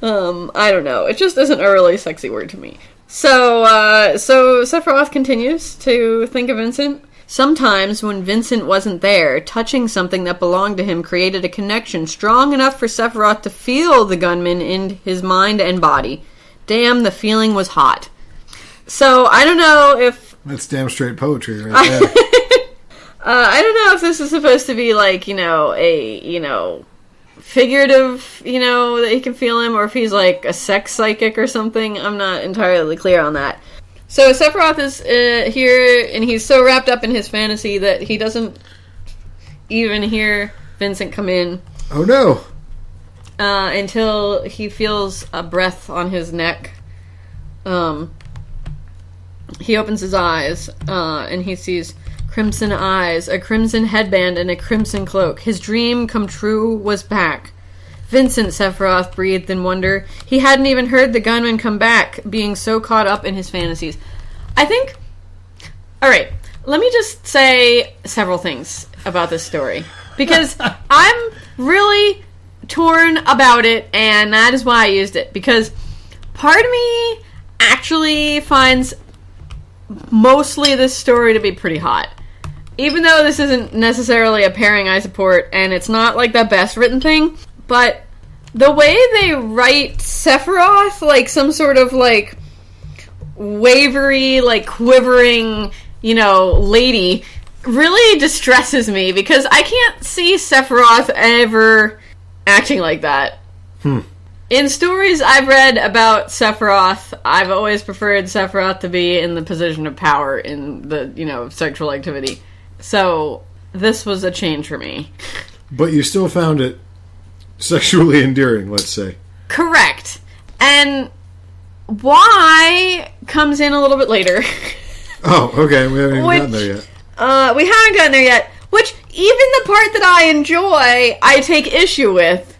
I don't know. It just isn't a really sexy word to me. So Sephiroth continues to think of Vincent. Sometimes when Vincent wasn't there, touching something that belonged to him created a connection strong enough for Sephiroth to feel the gunman in his mind and body. Damn, the feeling was hot. So I don't know if... That's damn straight poetry right there. I don't know if this is supposed to be like, a, figurative, that he can feel him, or if he's like a sex psychic or something. I'm not entirely clear on that. So Sephiroth is here, and he's so wrapped up in his fantasy that he doesn't even hear Vincent come in. Oh no! Until he feels a breath on his neck. He opens his eyes, and he sees crimson eyes, a crimson headband, and a crimson cloak. His dream come true was back. Vincent, Sephiroth breathed in wonder. He hadn't even heard the gunman come back, being so caught up in his fantasies. I think... Alright, let me just say several things about this story. Because I'm really torn about it, and that is why I used it. Because part of me actually finds mostly this story to be pretty hot. Even though this isn't necessarily a pairing I support, and it's not like the best written thing, but the way they write Sephiroth, like some sort of like wavery, like quivering, lady, really distresses me, because I can't see Sephiroth ever acting like that. In stories I've read about Sephiroth, I've always preferred Sephiroth to be in the position of power in the, sexual activity. So, this was a change for me. But you still found it sexually endearing, let's say. Correct. And why comes in a little bit later. Oh, okay. We haven't even gotten there yet. We haven't gotten there yet. Which, even the part that I enjoy, I take issue with.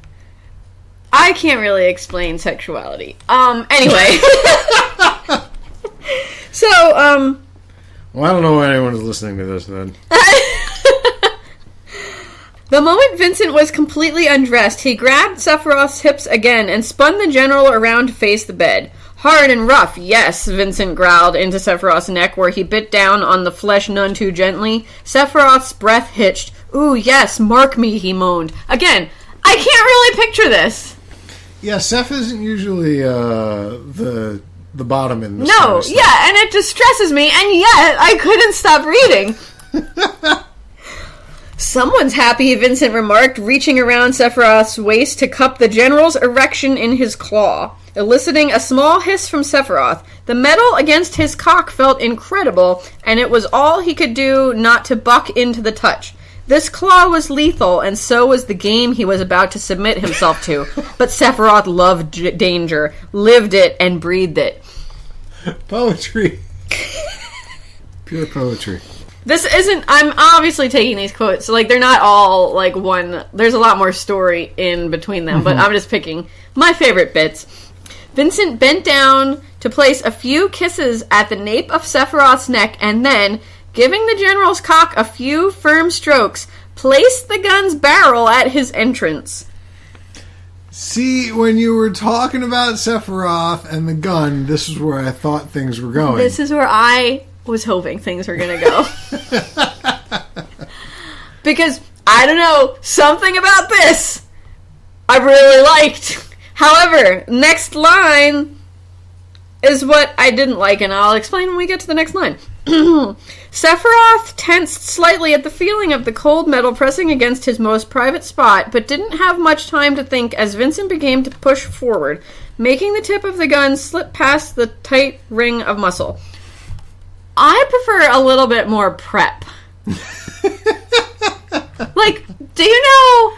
I can't really explain sexuality. Anyway. So, Well, I don't know why anyone is listening to this, then. The moment Vincent was completely undressed, he grabbed Sephiroth's hips again and spun the general around to face the bed. Hard and rough, yes, Vincent growled into Sephiroth's neck, where he bit down on the flesh none too gently. Sephiroth's breath hitched. Ooh, yes, mark me, he moaned. Again, I can't really picture this. Yeah, Seph isn't usually the bottom in this. No, yeah, and it distresses me, and yet I couldn't stop reading. Someone's happy, Vincent remarked, reaching around Sephiroth's waist to cup the general's erection in his claw, eliciting a small hiss from Sephiroth. The metal against his cock felt incredible, and it was all he could do not to buck into the touch. This claw was lethal, and so was the game he was about to submit himself to. But Sephiroth loved danger, lived it, and breathed it. Poetry. Pure poetry. This isn't... I'm obviously taking these quotes, so, like, they're not all, like, one... There's a lot more story in between them, but I'm just picking my favorite bits. Vincent bent down to place a few kisses at the nape of Sephiroth's neck, and then, giving the general's cock a few firm strokes, placed the gun's barrel at his entrance. See, when you were talking about Sephiroth and the gun, this is where I thought things were going. This is where I was hoping things were going to go. Because, I don't know, something about this I really liked. However, next line is what I didn't like, and I'll explain when we get to the next line. Sephiroth tensed slightly at the feeling of the cold metal pressing against his most private spot, but didn't have much time to think as Vincent began to push forward, making the tip of the gun slip past the tight ring of muscle. I prefer a little bit more prep. Like, do you know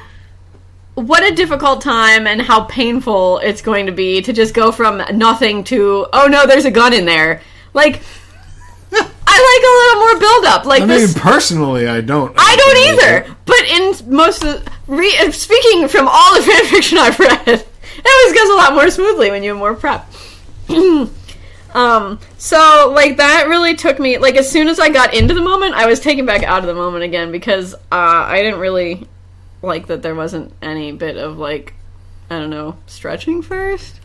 what a difficult time and how painful it's going to be to just go from nothing to, oh no, there's a gun in there. Like, I like a little more build-up. Like, I mean, personally, I don't. I don't either. But in most of speaking from all the fanfiction I've read, it always goes a lot more smoothly when you have more prep. So, like, that really took me, like, as soon as I got into the moment, I was taken back out of the moment again, because I didn't really like that there wasn't any bit of, like, I don't know, stretching first?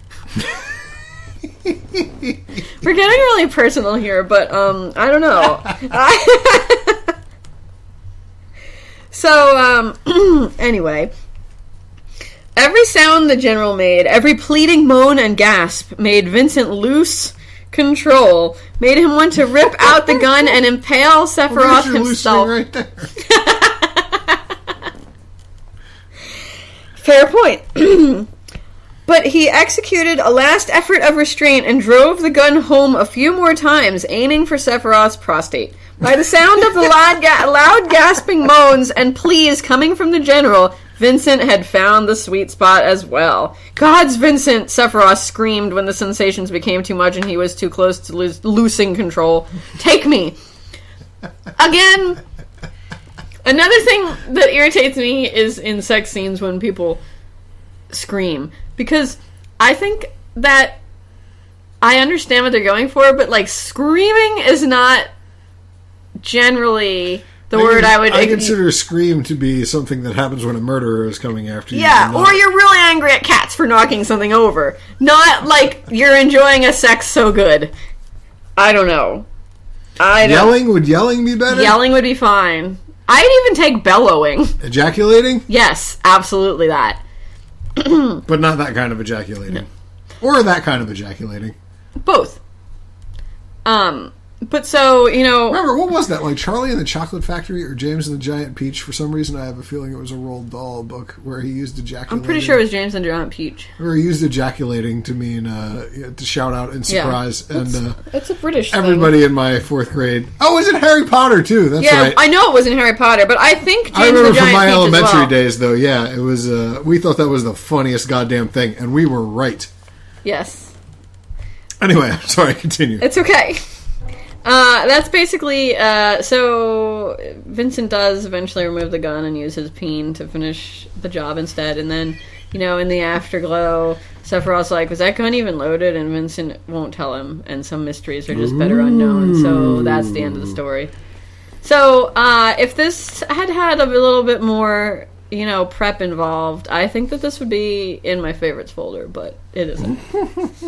We're getting really personal here, but, I don't know. So, anyway. Every sound the general made, every pleading moan and gasp, made Vincent loose control, made him want to rip out the gun and impale Sephiroth himself. Right there. Fair point. But he executed a last effort of restraint and drove the gun home a few more times, aiming for Sephiroth's prostate. By the sound of the loud gasping moans and pleas coming from the general, Vincent had found the sweet spot as well. Gods, Vincent! Sephiroth screamed when the sensations became too much and he was too close to losing control. Take me! Again, another thing that irritates me is in sex scenes when people scream. Because I think that I understand what they're going for, but, like, screaming is not generally the word I would... I consider scream to be something that happens when a murderer is coming after you. Yeah, or you're really angry at cats for knocking something over. Not like you're enjoying a sex so good. I don't know. Would yelling be better? Yelling would be fine. I'd even take bellowing. Ejaculating? Yes, absolutely that. But not that kind of ejaculating. No. Or that kind of ejaculating. Both. But so, Remember, what was that? Like Charlie and the Chocolate Factory or James and the Giant Peach? For some reason, I have a feeling it was a Roald Dahl book where he used ejaculating. I'm pretty sure it was James and the Giant Peach. Or he used ejaculating to mean, to shout out in surprise. Yeah. And it's a British thing. Everybody in my 4th grade. Oh, it was in Harry Potter, too. That's right. I know it was in Harry Potter, but I think James I remember and the Giant from my Peach elementary days, though, yeah, it was, we thought that was the funniest goddamn thing, and we were right. Yes. Anyway, I'm sorry, continue. It's okay. That's basically, so Vincent does eventually remove the gun and use his peen to finish the job instead, and then, in the afterglow, Sephiroth's like, was that gun even loaded? And Vincent won't tell him, and some mysteries are just better unknown, so that's the end of the story. So, if this had a little bit more, prep involved, I think that this would be in my favorites folder, but it isn't.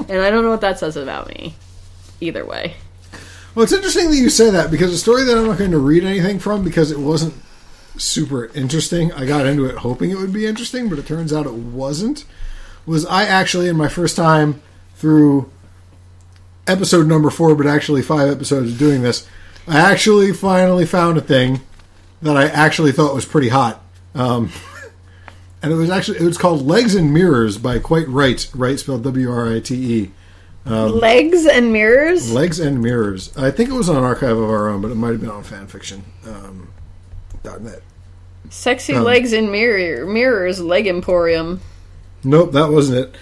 And I don't know what that says about me, either way. Well, it's interesting that you say that, because a story that I'm not going to read anything from because it wasn't super interesting, I got into it hoping it would be interesting, but it turns out it wasn't, was I actually, in my first time through episode number 4, but actually 5 episodes of doing this, I actually finally found a thing that I actually thought was pretty hot. And it was called Legs and Mirrors by Quite Right, Right spelled W-R-I-T-E. Legs and Mirrors? Legs and Mirrors. I think it was on Archive of Our Own, but it might have been on fanfiction.net. Sexy Legs and Mirrors, Leg Emporium. Nope, that wasn't it.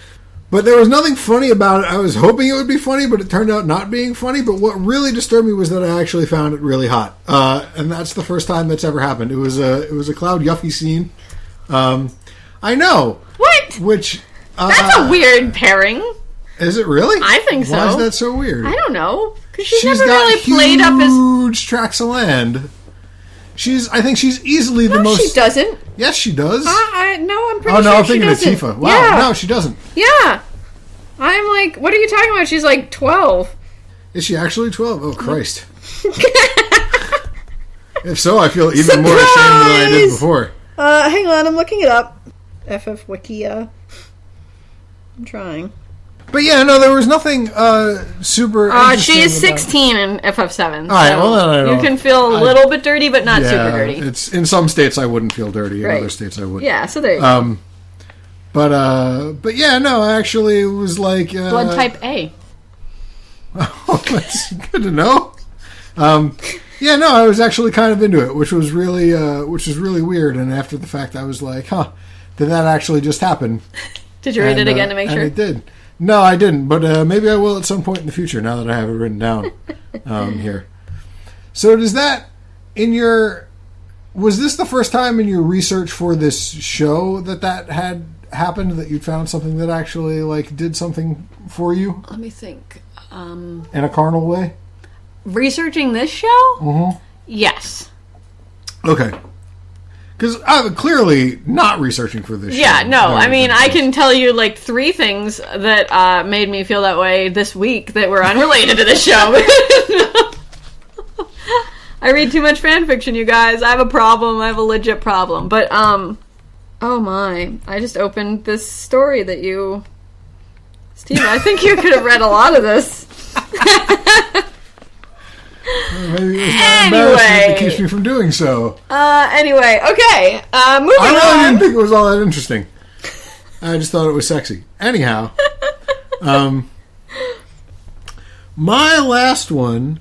But there was nothing funny about it. I was hoping it would be funny, but it turned out not being funny. But what really disturbed me was that I actually found it really hot. And that's the first time that's ever happened. It was a Cloud Yuffie scene. I know. What? Which... that's a weird pairing. Is it really? I think so. Why is that so weird? I don't know. Because she's never got really played up as huge tracts of land. I think she's easily the most... No, she doesn't. Yes, she does. No, I'm pretty sure she doesn't. Oh, no, I'm thinking of Tifa. Wow, yeah. No, she doesn't. Yeah. I'm like, what are you talking about? She's like 12. Is she actually 12? Oh, Christ. If so, I feel even more ashamed than I did before. Hang on, I'm looking it up. FFVII. I'm trying. But yeah, no, there was nothing super interesting. She is 16 in FF7. All right, well, then I don't. You can feel a little bit dirty, but not super dirty. It's in some states I wouldn't feel dirty. In other states I would. Yeah, so there you go. But yeah, no, actually, it was like blood type A. Oh, that's good to know. Yeah, no, I was actually kind of into it, which was really weird. And after the fact, I was like, "Huh, did that actually just happen?" Did you read it again to make sure? And it did. No, I didn't, but maybe I will at some point in the future. Now that I have it written down here. So, does that was this the first time in your research for this show that had happened, that you found something that actually did something for you? Let me think. In a carnal way? Researching this show? Mm-hmm. Yes. Okay. Because I'm clearly not researching for this show. Yeah, no. I mean, I can tell you 3 things that made me feel that way this week that were unrelated to this show. I read too much fan fiction, you guys. I have a problem. I have a legit problem. But, oh my. I just opened this story that you... Steve, I think you could have read a lot of this. Maybe it's not embarrassment that keeps me from doing so. Anyway, okay. Moving on. I really didn't think it was all that interesting. I just thought it was sexy. Anyhow, my last one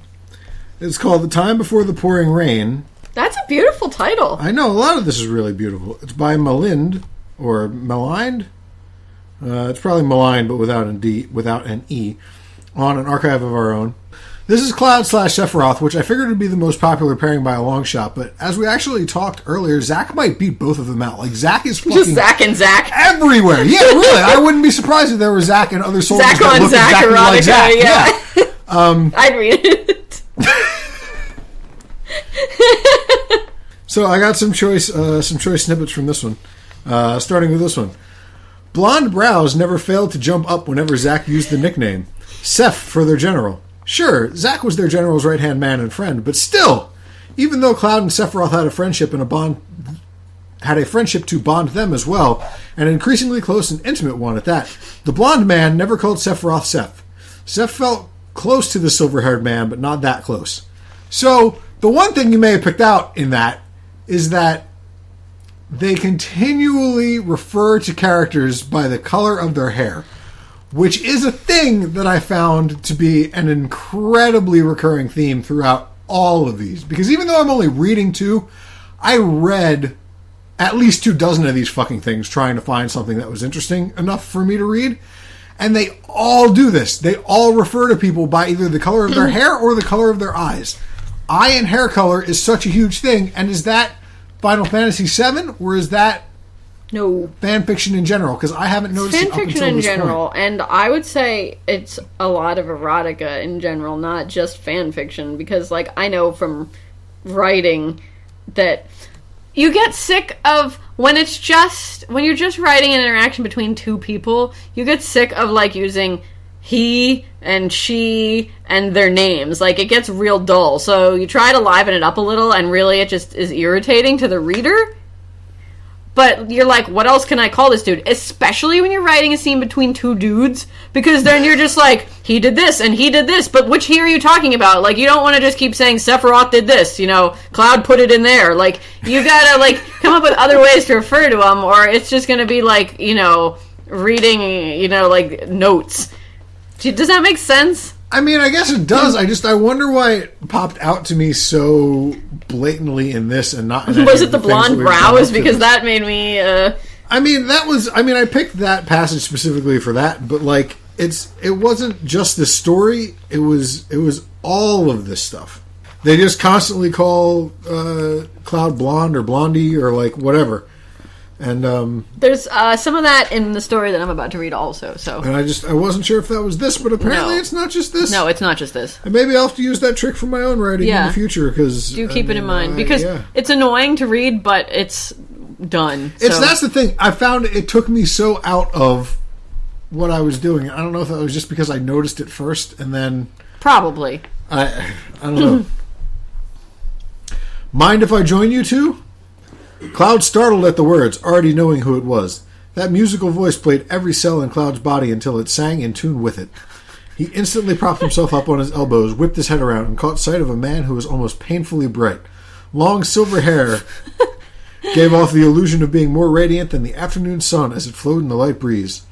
is called "The Time Before the Pouring Rain." That's a beautiful title. I know, a lot of this is really beautiful. It's by Malind, or Malind. It's probably Malind, but without an E, on an Archive of Our Own. This is Cloud / Sephiroth, which I figured would be the most popular pairing by a long shot, but as we actually talked earlier, Zack might beat both of them out. Zack is fucking... Just Zack and Zack? Everywhere! Yeah, really! I wouldn't be surprised if there were Zack and other soldiers Zack that on look Zack exactly erotica, like Zack. Yeah. I'd read it. So I got some choice snippets from this one. Starting with this one. Blonde brows never failed to jump up whenever Zack used the nickname. Seth for their general. Sure, Zack was their general's right-hand man and friend, but still, even though Cloud and Sephiroth had a friendship to bond them as well, an increasingly close and intimate one at that, the blonde man never called Sephiroth Seth. Seth felt close to the silver-haired man, but not that close. So, the one thing you may have picked out in that is that they continually refer to characters by the color of their hair, which is a thing that I found to be an incredibly recurring theme throughout all of these. Because even though I'm only reading 2, I read at least 24 of these fucking things trying to find something that was interesting enough for me to read. And they all do this. They all refer to people by either the color of their hair or the color of their eyes. Eye and hair color is such a huge thing. And is that Final Fantasy VII, or is that fan fiction in general? Because I haven't noticed fan it up fiction until in this general, point. and I would say it's a lot of erotica in general, not just fan fiction. Because, like, I know from writing that you get sick of when you're just writing an interaction between two people. You get sick of like using he and she and their names. Like, it gets real dull. So you try to liven it up a little, and really it just is irritating to the reader. But you're like, what else can I call this dude? Especially when you're writing a scene between two dudes, because then you're just like, he did this and he did this, but which he are you talking about? Like, you don't want to just keep saying Sephiroth did this, Cloud put it in there. Like, you gotta, like, come up with other ways to refer to them, or it's just gonna be like, reading, like, notes. Does that make sense? I mean, I guess it does. I wonder why it popped out to me so blatantly in this and not in any Was of it the things that blonde we've done brows? up to Because this. that made me, I picked that passage specifically for that, but like, it wasn't just the story, it was all of this stuff. They just constantly call Cloud blonde or blondie or like whatever. And there's some of that in the story that I'm about to read also. So, and I wasn't sure if that was this, but apparently it's not just this. No, it's not just this. And maybe I'll have to use that trick for my own writing in the future. Because do keep it in mind, because it's annoying to read, but it's done. That's the thing. I found it took me so out of what I was doing. I don't know if that was just because I noticed it first and then probably. I don't know. Mind if I join you two? Cloud startled at the words, already knowing who it was. That musical voice played every cell in Cloud's body until it sang in tune with it. He instantly propped himself up on his elbows, whipped his head around, and caught sight of a man who was almost painfully bright. Long silver hair gave off the illusion of being more radiant than the afternoon sun as it flowed in the light breeze.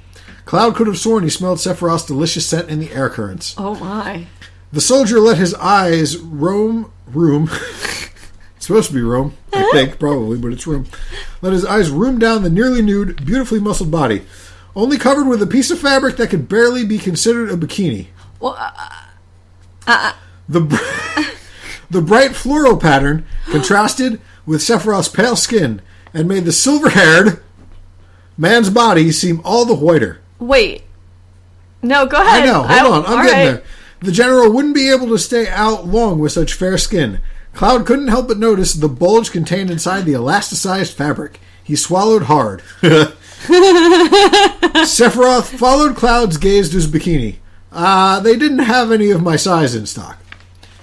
Cloud could have sworn he smelled Sephiroth's delicious scent in the air currents. Oh my. The soldier let his eyes roam. It's supposed to be roam, I think, probably, but it's room. Let his eyes roam down the nearly nude, beautifully muscled body, only covered with a piece of fabric that could barely be considered a bikini. Well, The bright floral pattern contrasted with Sephiroth's pale skin and made the silver-haired man's body seem all the whiter. Wait. No, go ahead. I know. Hold on. I'm getting right. there. The general wouldn't be able to stay out long with such fair skin. Cloud couldn't help but notice the bulge contained inside the elasticized fabric. He swallowed hard. Sephiroth followed Cloud's gaze to his bikini. They didn't have any of my size in stock.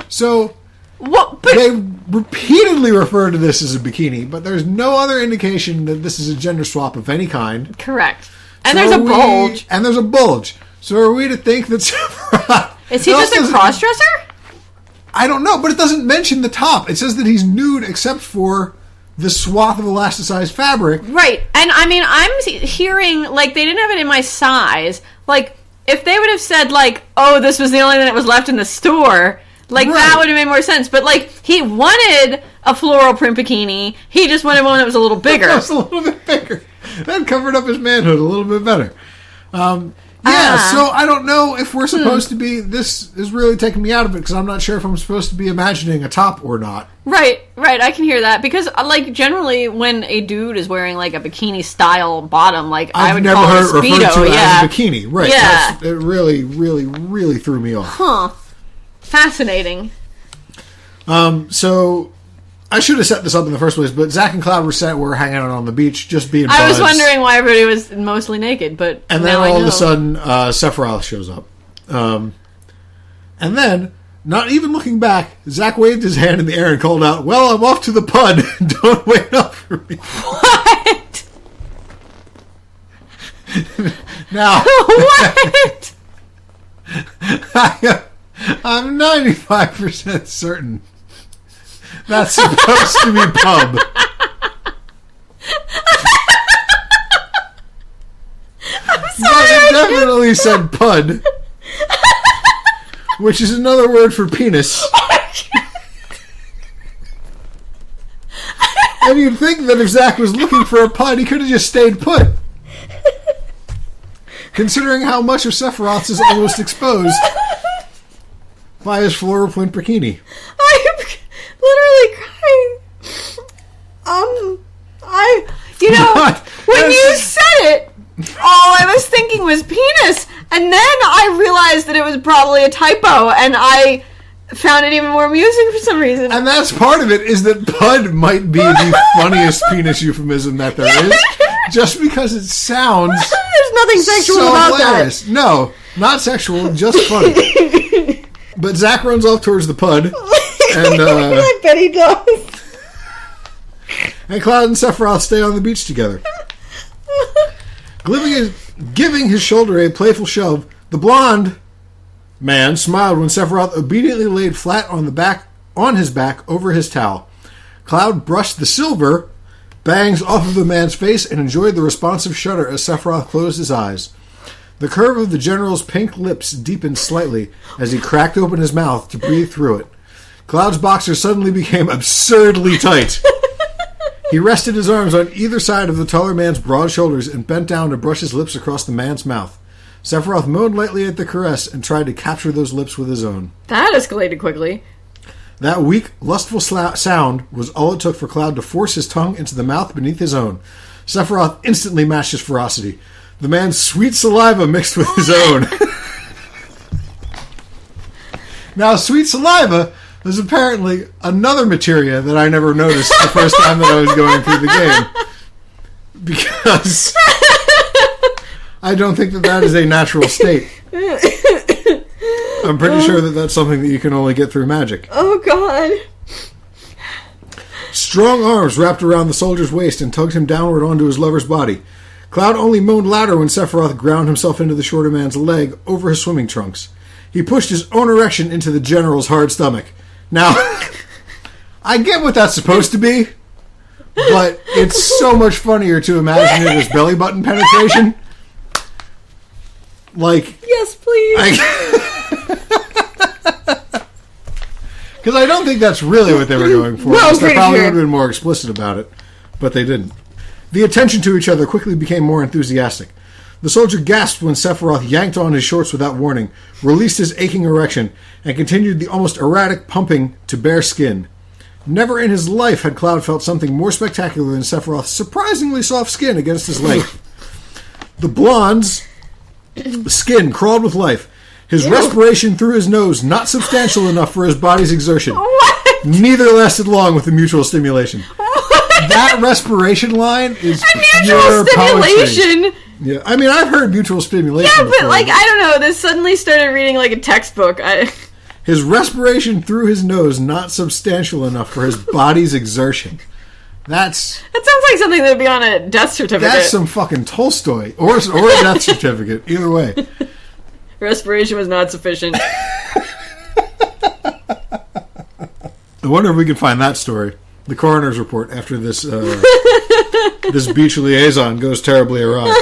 So, they repeatedly refer to this as a bikini, but there's no other indication that this is a gender swap of any kind. Correct. And So there's a bulge. And there's a bulge. So are we to think that Sephiroth... Is he just a cross-dresser? I don't know, but it doesn't mention the top. It says that he's nude except for the swath of elasticized fabric. Right. And I mean, I'm hearing, like, they didn't have it in my size. Like, if they would have said, like, oh, this was the only thing that was left in the store, like, that would have made more sense. But, like, he wanted a floral print bikini. He just wanted one that was a little bigger. That was a little bit bigger. That covered up his manhood a little bit better. So I don't know if we're supposed to be... This is really taking me out of it, because I'm not sure if I'm supposed to be imagining a top or not. Right, I can hear that. Because, like, generally, when a dude is wearing, like, a bikini-style bottom, like, I would call it a Speedo. I've never heard referred to as a bikini. Right. Yeah. It really, really, really threw me off. Huh. Fascinating. So, I should have set this up in the first place, but Zack and Cloud were hanging out on the beach, just being buds. I was wondering why everybody was mostly naked, but and then all of a sudden, Sephiroth shows up. And then, not even looking back, Zack waved his hand in the air and called out, "Well, I'm off to the pud. Don't wait up for me." What? Now, what? I'm 95% certain that's supposed to be pub. But it definitely said pud, which is another word for penis. And you'd think that if Zack was looking for a pud, he could have just stayed put. Considering how much of Sephiroth's is almost exposed by his fluoroprint bikini. I'm literally crying. When you said it, all I was thinking was penis, and then I realized that it was probably a typo, and I found it even more amusing for some reason. And that's part of it, is that pud might be the funniest penis euphemism that there is, just because it sounds There's nothing sexual so about hilarious. that. No, not sexual, just funny. But Zack runs off towards the pud, and I bet he does. and Cloud and Sephiroth stay on the beach together. Giving his shoulder a playful shove, the blonde man smiled when Sephiroth obediently laid flat on his back over his towel. Cloud brushed the silver bangs off of the man's face and enjoyed the responsive shudder as Sephiroth closed his eyes. The curve of the general's pink lips deepened slightly as he cracked open his mouth to breathe through it. Cloud's boxers suddenly became absurdly tight. He rested his arms on either side of the taller man's broad shoulders and bent down to brush his lips across the man's mouth. Sephiroth moaned lightly at the caress and tried to capture those lips with his own. That escalated quickly. That weak, lustful sound was all it took for Cloud to force his tongue into the mouth beneath his own. Sephiroth instantly matched his ferocity. The man's sweet saliva mixed with his own. Now, sweet saliva is apparently another materia that I never noticed the first time that I was going through the game. Because I don't think that is a natural state. I'm pretty sure that that's something that you can only get through magic. Oh, God. Strong arms wrapped around the soldier's waist and tugged him downward onto his lover's body. Cloud only moaned louder when Sephiroth ground himself into the shorter man's leg over his swimming trunks. He pushed his own erection into the general's hard stomach. Now, I get what that's supposed to be, but it's so much funnier to imagine it as belly button penetration. Like, yes, please. Because I don't think that's really what they were going for. No, They probably would have been more explicit about it, but they didn't. The attention to each other quickly became more enthusiastic. The soldier gasped when Sephiroth yanked on his shorts without warning, released his aching erection, and continued the almost erratic pumping to bare skin. Never in his life had Cloud felt something more spectacular than Sephiroth's surprisingly soft skin against his leg. The blonde's skin crawled with life. His respiration through his nose not substantial enough for his body's exertion. What? Neither lasted long with the mutual stimulation. That respiration line is pure stimulation. Poetry. Yeah, I mean, I've heard mutual stimulation. Yeah, but before. I don't know. This suddenly started reading like a textbook. His respiration through his nose not substantial enough for his body's exertion. That sounds like something that would be on a death certificate. That's some fucking Tolstoy or a death certificate. Either way, respiration was not sufficient. I wonder if we can find that story. The coroner's report after this this beach liaison goes terribly awry.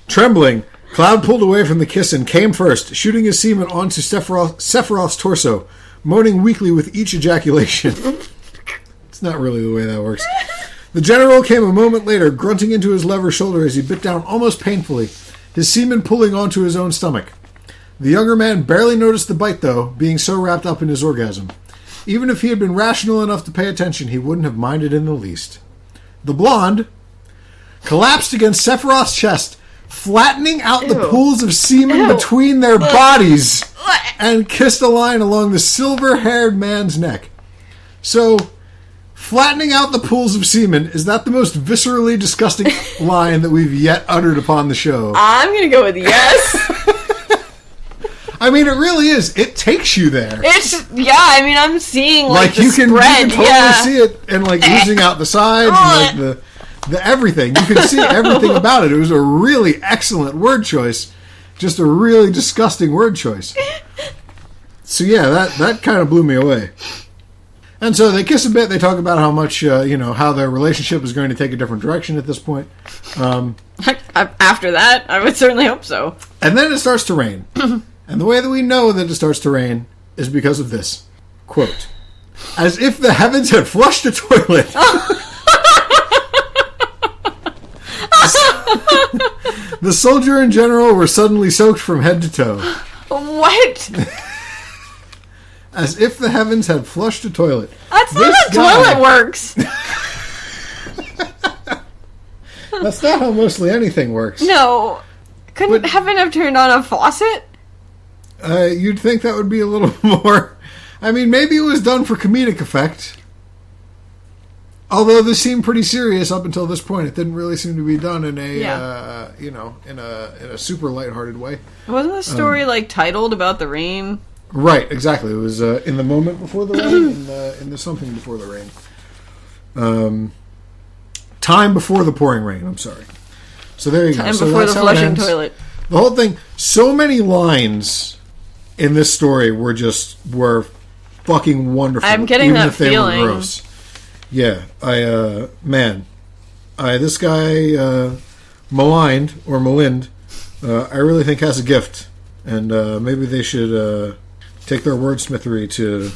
Trembling, Cloud pulled away from the kiss and came first, shooting his semen onto Sephiroth's torso, moaning weakly with each ejaculation. It's not really the way that works. The general came a moment later, grunting into his lover's shoulder as he bit down almost painfully, his semen pulling onto his own stomach. The younger man barely noticed the bite, though, being so wrapped up in his orgasm. Even if he had been rational enough to pay attention, he wouldn't have minded in the least. The blonde collapsed against Sephiroth's chest, flattening out the pools of semen between their bodies, and kissed a line along the silver-haired man's neck. So, flattening out the pools of semen, is that the most viscerally disgusting line that we've yet uttered upon the show? I'm going to go with yes. I mean, it really is. It takes you there. I'm seeing, like the you can spread. totally see it, and, like, oozing out the sides, and, like, the everything. You can see everything about it. It was a really excellent word choice. Just a really disgusting word choice. So, yeah, that kind of blew me away. And so they kiss a bit. They talk about how much, how their relationship is going to take a different direction at this point. After that, I would certainly hope so. And then it starts to rain. And the way that we know that it starts to rain is because of this. Quote, as if the heavens had flushed a toilet. The soldier and general were suddenly soaked from head to toe. What? As if the heavens had flushed a toilet. That's not how toilet works. That's not how mostly anything works. No. Couldn't heaven have turned on a faucet? You'd think that would be a little more... I mean, maybe it was done for comedic effect. Although this seemed pretty serious up until this point. It didn't really seem to be done in a, in a super lighthearted way. Wasn't the story, titled about the rain? Right, exactly. It was in the moment before the rain, in the something before the rain. Time before the pouring rain, I'm sorry. So there you go. Time before the flushing toilet. The whole thing, so many lines in this story were fucking wonderful. I'm getting even that if they feeling. Were gross. Yeah, this guy, Maligned, or Malind, I really think has a gift. And maybe they should take their wordsmithery to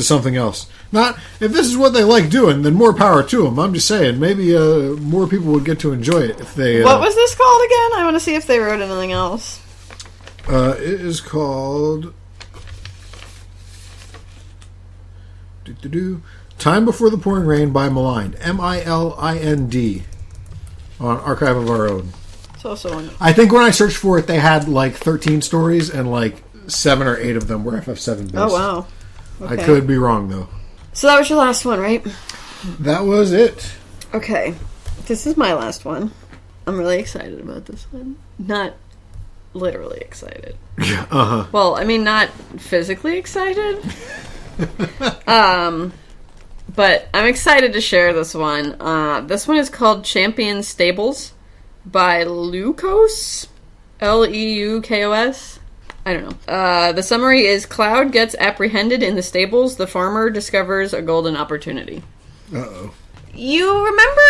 something else. Not, if this is what they like doing, then more power to them. I'm just saying, maybe more people would get to enjoy it if they... What was this called again? I want to see if they wrote anything else. It is called... Time Before the Pouring Rain by Maligned. M-I-L-I-N-D. On Archive of Our Own. I think when I searched for it, they had 13 stories, and 7 or 8 of them were FF7 based. Oh, wow. Okay. I could be wrong, though. So that was your last one, right? That was it. Okay. This is my last one. I'm really excited about this one. Not literally excited. Uh-huh. Well, I mean, not physically excited. But I'm excited to share this one. This one is called Champion Stables by Leukos. Leukos. I don't know. The summary is Cloud gets apprehended in the stables. The farmer discovers a golden opportunity. Uh-oh. You remember,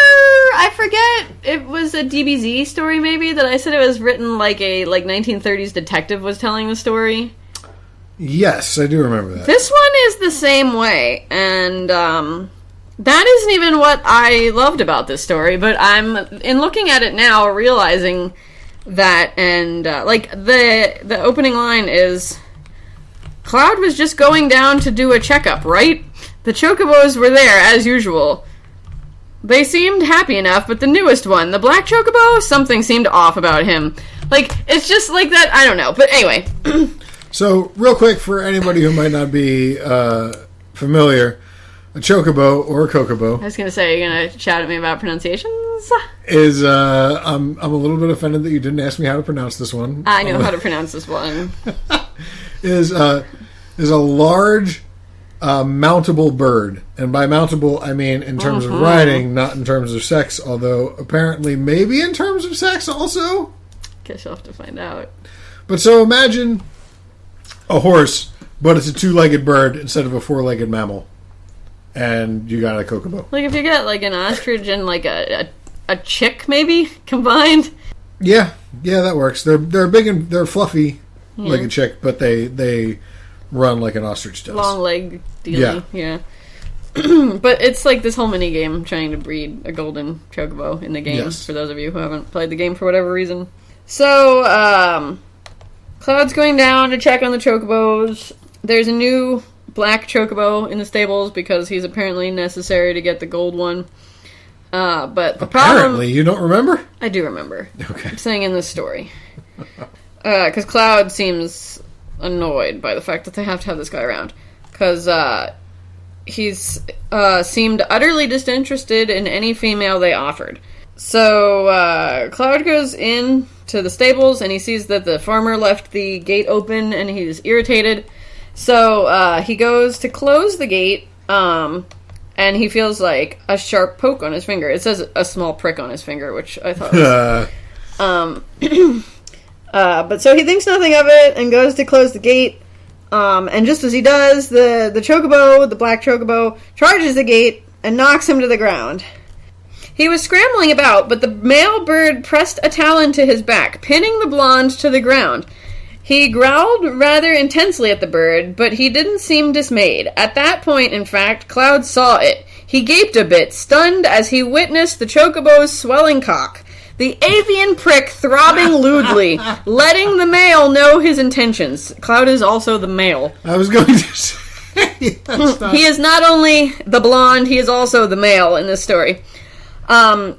I forget, it was a DBZ story maybe, that I said it was written like a 1930s detective was telling the story? Yes, I do remember that. This one is the same way, and that isn't even what I loved about this story, but I'm, in looking at it now, realizing that, and the opening line is, Cloud was just going down to do a checkup, right? The chocobos were there, as usual. They seemed happy enough, but the newest one, the black chocobo, something seemed off about him. It's just like that, I don't know. But anyway. So, real quick, for anybody who might not be familiar, a chocobo, or a kokobo... I was going to say, you're going to shout at me about pronunciations? Is, I'm a little bit offended that you didn't ask me how to pronounce this one. I know how to pronounce this one. is a large... mountable bird. And by mountable, I mean in terms of riding, not in terms of sex, although apparently maybe in terms of sex also? Guess you'll have to find out. But so imagine a horse, but it's a 2-legged bird instead of a 4-legged mammal. And you got a kokobo. If you get an ostrich and a chick maybe combined? Yeah, that works. They're big and they're fluffy like a chick, but they run like an ostrich does. Long leg dealing. Yeah. But it's this whole mini game trying to breed a golden chocobo in the game, yes. For those of you who haven't played the game for whatever reason. So, Cloud's going down to check on the chocobos. There's a new black chocobo in the stables because he's apparently necessary to get the gold one. But the problem... Apparently, you don't remember? I do remember. Okay. I'm saying in this story. Because Cloud seems... annoyed by the fact that they have to have this guy around. Because he's seemed utterly disinterested in any female they offered. So Cloud goes in to the stables, and he sees that the farmer left the gate open, and he's irritated. So he goes to close the gate, and he feels like a sharp poke on his finger. It says a small prick on his finger, which I thought was... but so he thinks nothing of it and goes to close the gate. And just as he does, the chocobo, the black chocobo, charges the gate and knocks him to the ground. He was scrambling about, but the male bird pressed a talon to his back, pinning the blonde to the ground. He growled rather intensely at the bird, but he didn't seem dismayed. At that point, in fact, Cloud saw it. He gaped a bit, stunned as he witnessed the chocobo's swelling cock, the avian prick throbbing lewdly, letting the male know his intentions. Cloud is also the male. I was going to say... He is not only the blonde, he is also the male in this story.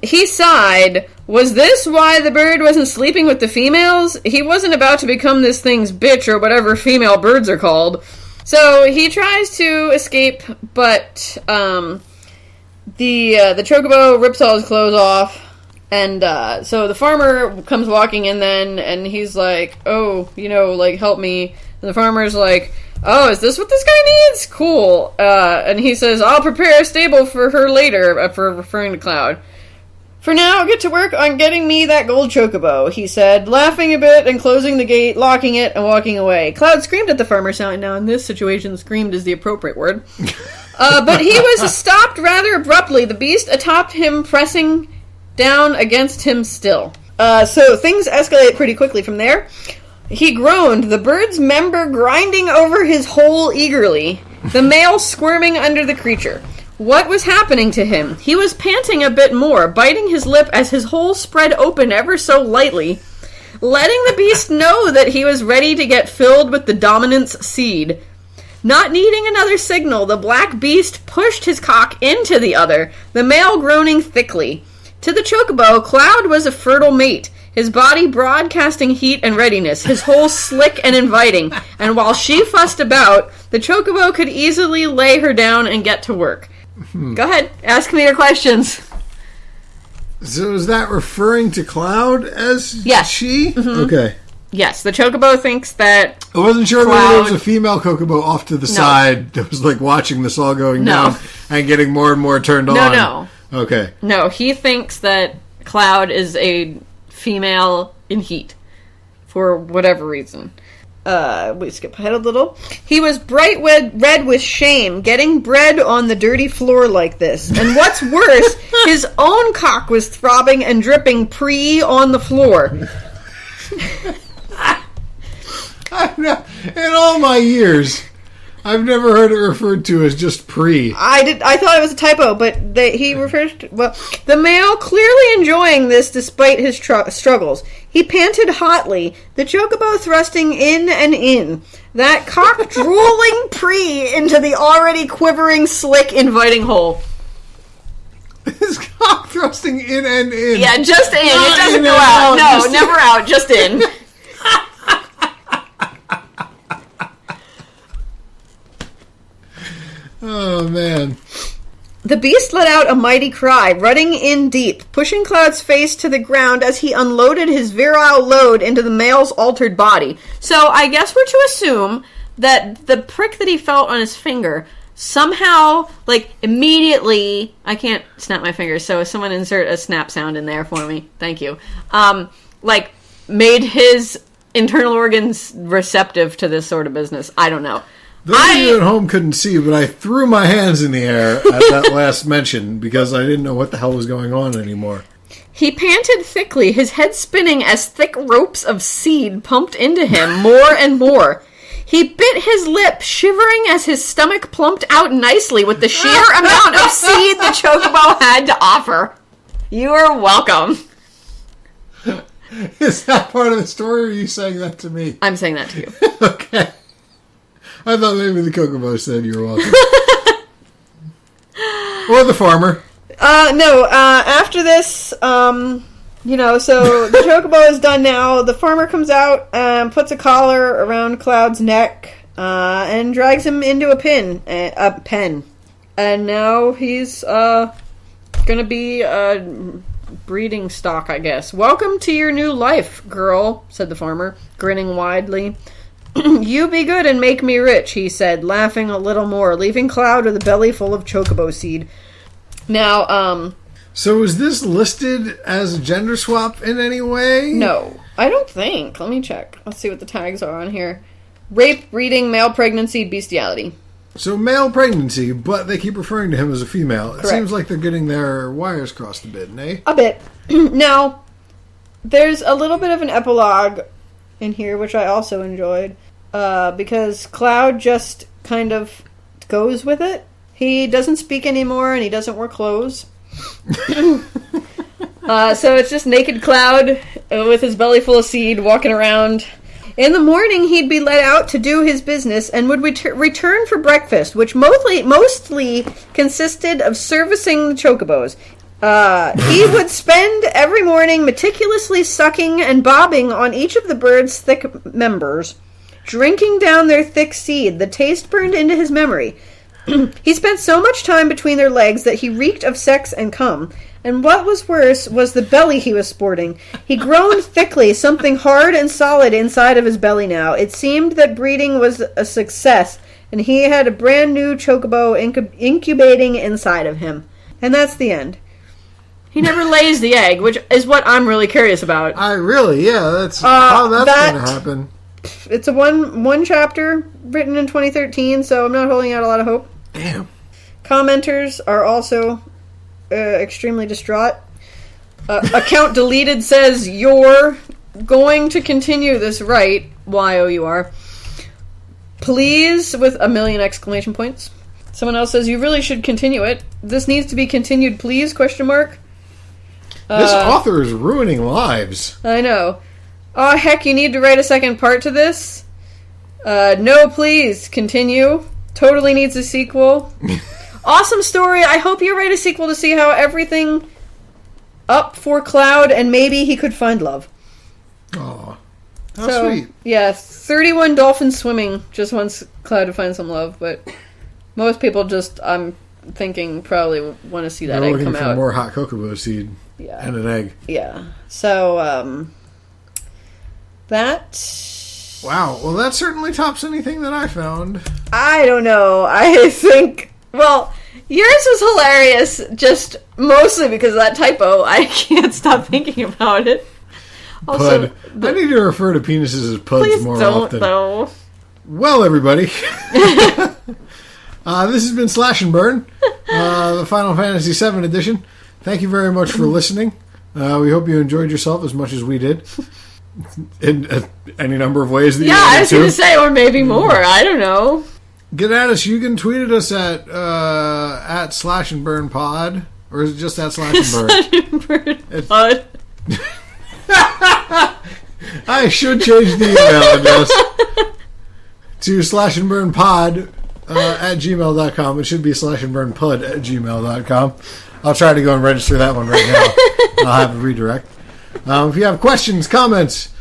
He sighed. Was this why the bird wasn't sleeping with the females? He wasn't about to become this thing's bitch or whatever female birds are called. So he tries to escape, but the chocobo rips all his clothes off. And so the farmer comes walking in then, and he's like, oh, help me. And the farmer's like, oh, is this what this guy needs? Cool. And he says, I'll prepare a stable for her later, for referring to Cloud. For now, get to work on getting me that gold chocobo, he said, laughing a bit and closing the gate, locking it, and walking away. Cloud screamed at the farmer. Now, in this situation, screamed is the appropriate word. But he was stopped rather abruptly, the beast atop him pressing down against him still. So things escalate pretty quickly from there. He groaned, the bird's member grinding over his hole eagerly, the male squirming under the creature. What was happening to him? He was panting a bit more, biting his lip as his hole spread open ever so lightly, letting the beast know that he was ready to get filled with the dominance seed. Not needing another signal, the black beast pushed his cock into the other, the male groaning thickly. To the chocobo, Cloud was a fertile mate, his body broadcasting heat and readiness, his hole slick and inviting, and while she fussed about, the chocobo could easily lay her down and get to work. Go ahead, ask me your questions. So is that referring to Cloud as yes. she? Mm-hmm. Okay. Yes, the chocobo thinks that I wasn't sure Cloud... there was a female chocobo off to the side that was like watching this all going down and getting more and more turned on. No. Okay. No, he thinks that Cloud is a female in heat for whatever reason. We skip ahead a little. He was bright red with shame, getting bread on the dirty floor like this. And what's worse, his own cock was throbbing and dripping on the floor. In all my years, I've never heard it referred to as just pre. I thought it was a typo, but he referred to... Well, the male clearly enjoying this despite his struggles. He panted hotly, the chocobo thrusting in and in. That cock drooling into the already quivering, slick, inviting hole. His cock thrusting in and in. Yeah, just in. It doesn't go out. No, never out, just in. Oh, man. The beast let out a mighty cry, running in deep, pushing Cloud's face to the ground as he unloaded his virile load into the male's altered body. So I guess we're to assume that the prick that he felt on his finger somehow, immediately... I can't snap my fingers, so someone insert a snap sound in there for me. Thank you. Made his internal organs receptive to this sort of business. I don't know. Those of you at home couldn't see, but I threw my hands in the air at that last mention because I didn't know what the hell was going on anymore. He panted thickly, his head spinning as thick ropes of seed pumped into him more and more. He bit his lip, shivering as his stomach plumped out nicely with the sheer amount of seed the chocobo had to offer. You are welcome. Is that part of the story, or are you saying that to me? I'm saying that to you. Okay. I thought maybe the chocobo said you were welcome. Or the farmer. No, after this, so the chocobo is done now. The farmer comes out and puts a collar around Cloud's neck and drags him into a pen. And now he's gonna be a breeding stock, I guess. "Welcome to your new life, girl," said the farmer, grinning widely. "You be good and make me rich," he said, laughing a little more, leaving Cloud with a belly full of chocobo seed. Now, So is this listed as a gender swap in any way? no, I don't think. Let me check. Let's see what the tags are on here. Rape, breeding, male pregnancy, bestiality. So male pregnancy, but they keep referring to him as a female. It Correct. seems like they're getting their wires crossed a bit, eh? A bit. Now, there's a little bit of an epilogue in here, which I also enjoyed, because Cloud just kind of goes with it. He doesn't speak anymore, and he doesn't wear clothes. So it's just naked Cloud with his belly full of seed walking around. In the morning, he'd be let out to do his business and would return for breakfast, which mostly consisted of servicing the chocobos. He would spend every morning meticulously sucking and bobbing on each of the bird's thick members, drinking down their thick seed. The taste burned into his memory. He spent so much time between their legs that he reeked of sex and cum. And what was worse was the belly he was sporting. He groaned thickly, something hard and solid inside of his belly now. It seemed that breeding was a success, and he had a brand new chocobo incubating inside of him. And that's the end. He never lays the egg, which is what I'm really curious about. That's how that's going to happen. It's a one chapter written in 2013, so I'm not holding out a lot of hope. Damn. Commenters are also extremely distraught. Account deleted says, "You're going to continue this, right? Y-O-U-R. Please," with a million exclamation points. Someone else says, "You really should continue it. This needs to be continued, please?" Question mark. This author is ruining lives. I know. "Oh, heck, you need to write a second part to this?" No, please, continue. Totally needs a sequel. Awesome story. I hope you write a sequel to see how everything up for Cloud and maybe he could find love. Aw. How sweet. Yeah, 31 dolphins swimming just wants Cloud to find some love, but most people just, I'm thinking, probably want to see that egg come out. They're looking for more hot chocobo seed and an egg. Yeah. So, that... Wow. Well, that certainly tops anything that I found. I don't know. I think... Well, yours was hilarious, just mostly because of that typo. I can't stop thinking about it. Also, Pud. I need to refer to penises as puds more often. Though. Well, everybody. This has been Slash and Burn, the Final Fantasy VII edition. Thank you very much for listening. We hope you enjoyed yourself as much as we did. In any number of ways that you I was to. going to say, or maybe more. I don't know. Get at us. You can tweet at us at Slash and Burn Pod, or is it just at Slash and Burn? Pod. I should change the email address to slashandburnpod at gmail.com. It should be slashandburnpud at gmail.com. I'll try to go and register that one right now. I'll have a redirect. If you have questions, comments,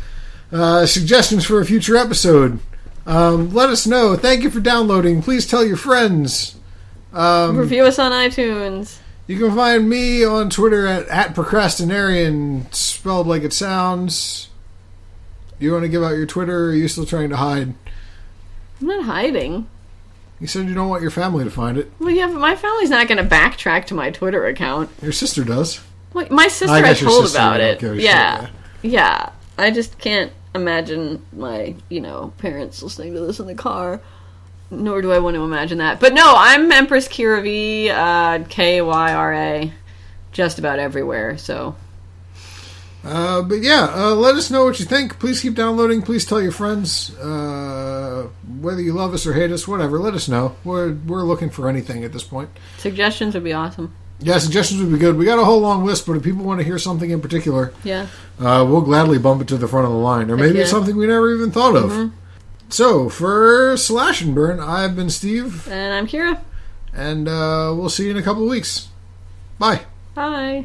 suggestions for a future episode, let us know. Thank you for downloading. Please tell your friends. Review us on iTunes. You can find me on Twitter at Procrastinarian, spelled like it sounds. You want to give out your Twitter, or are you still trying to hide? I'm not hiding. You said you don't want your family to find it. Well, yeah, but my family's not going to backtrack to my Twitter account. Your sister does. Well, my sister I told about it. Yeah. Yeah. I just can't imagine my, parents listening to this in the car. Nor do I want to imagine that. But no, I'm Empress Kyra V, Kyra, just about everywhere, so. But yeah, let us know what you think. Please keep downloading. Please tell your friends. Whether you love us or hate us, whatever, let us know. We're looking for anything at this point. Suggestions would be awesome. Yeah, suggestions would be good. We got a whole long list, but if people want to hear something in particular, we'll gladly bump it to the front of the line. Or maybe it's something we never even thought of. Mm-hmm. So, for Slash and Burn, I've been Steve. And I'm Kyra. And we'll see you in a couple of weeks. Bye. Bye.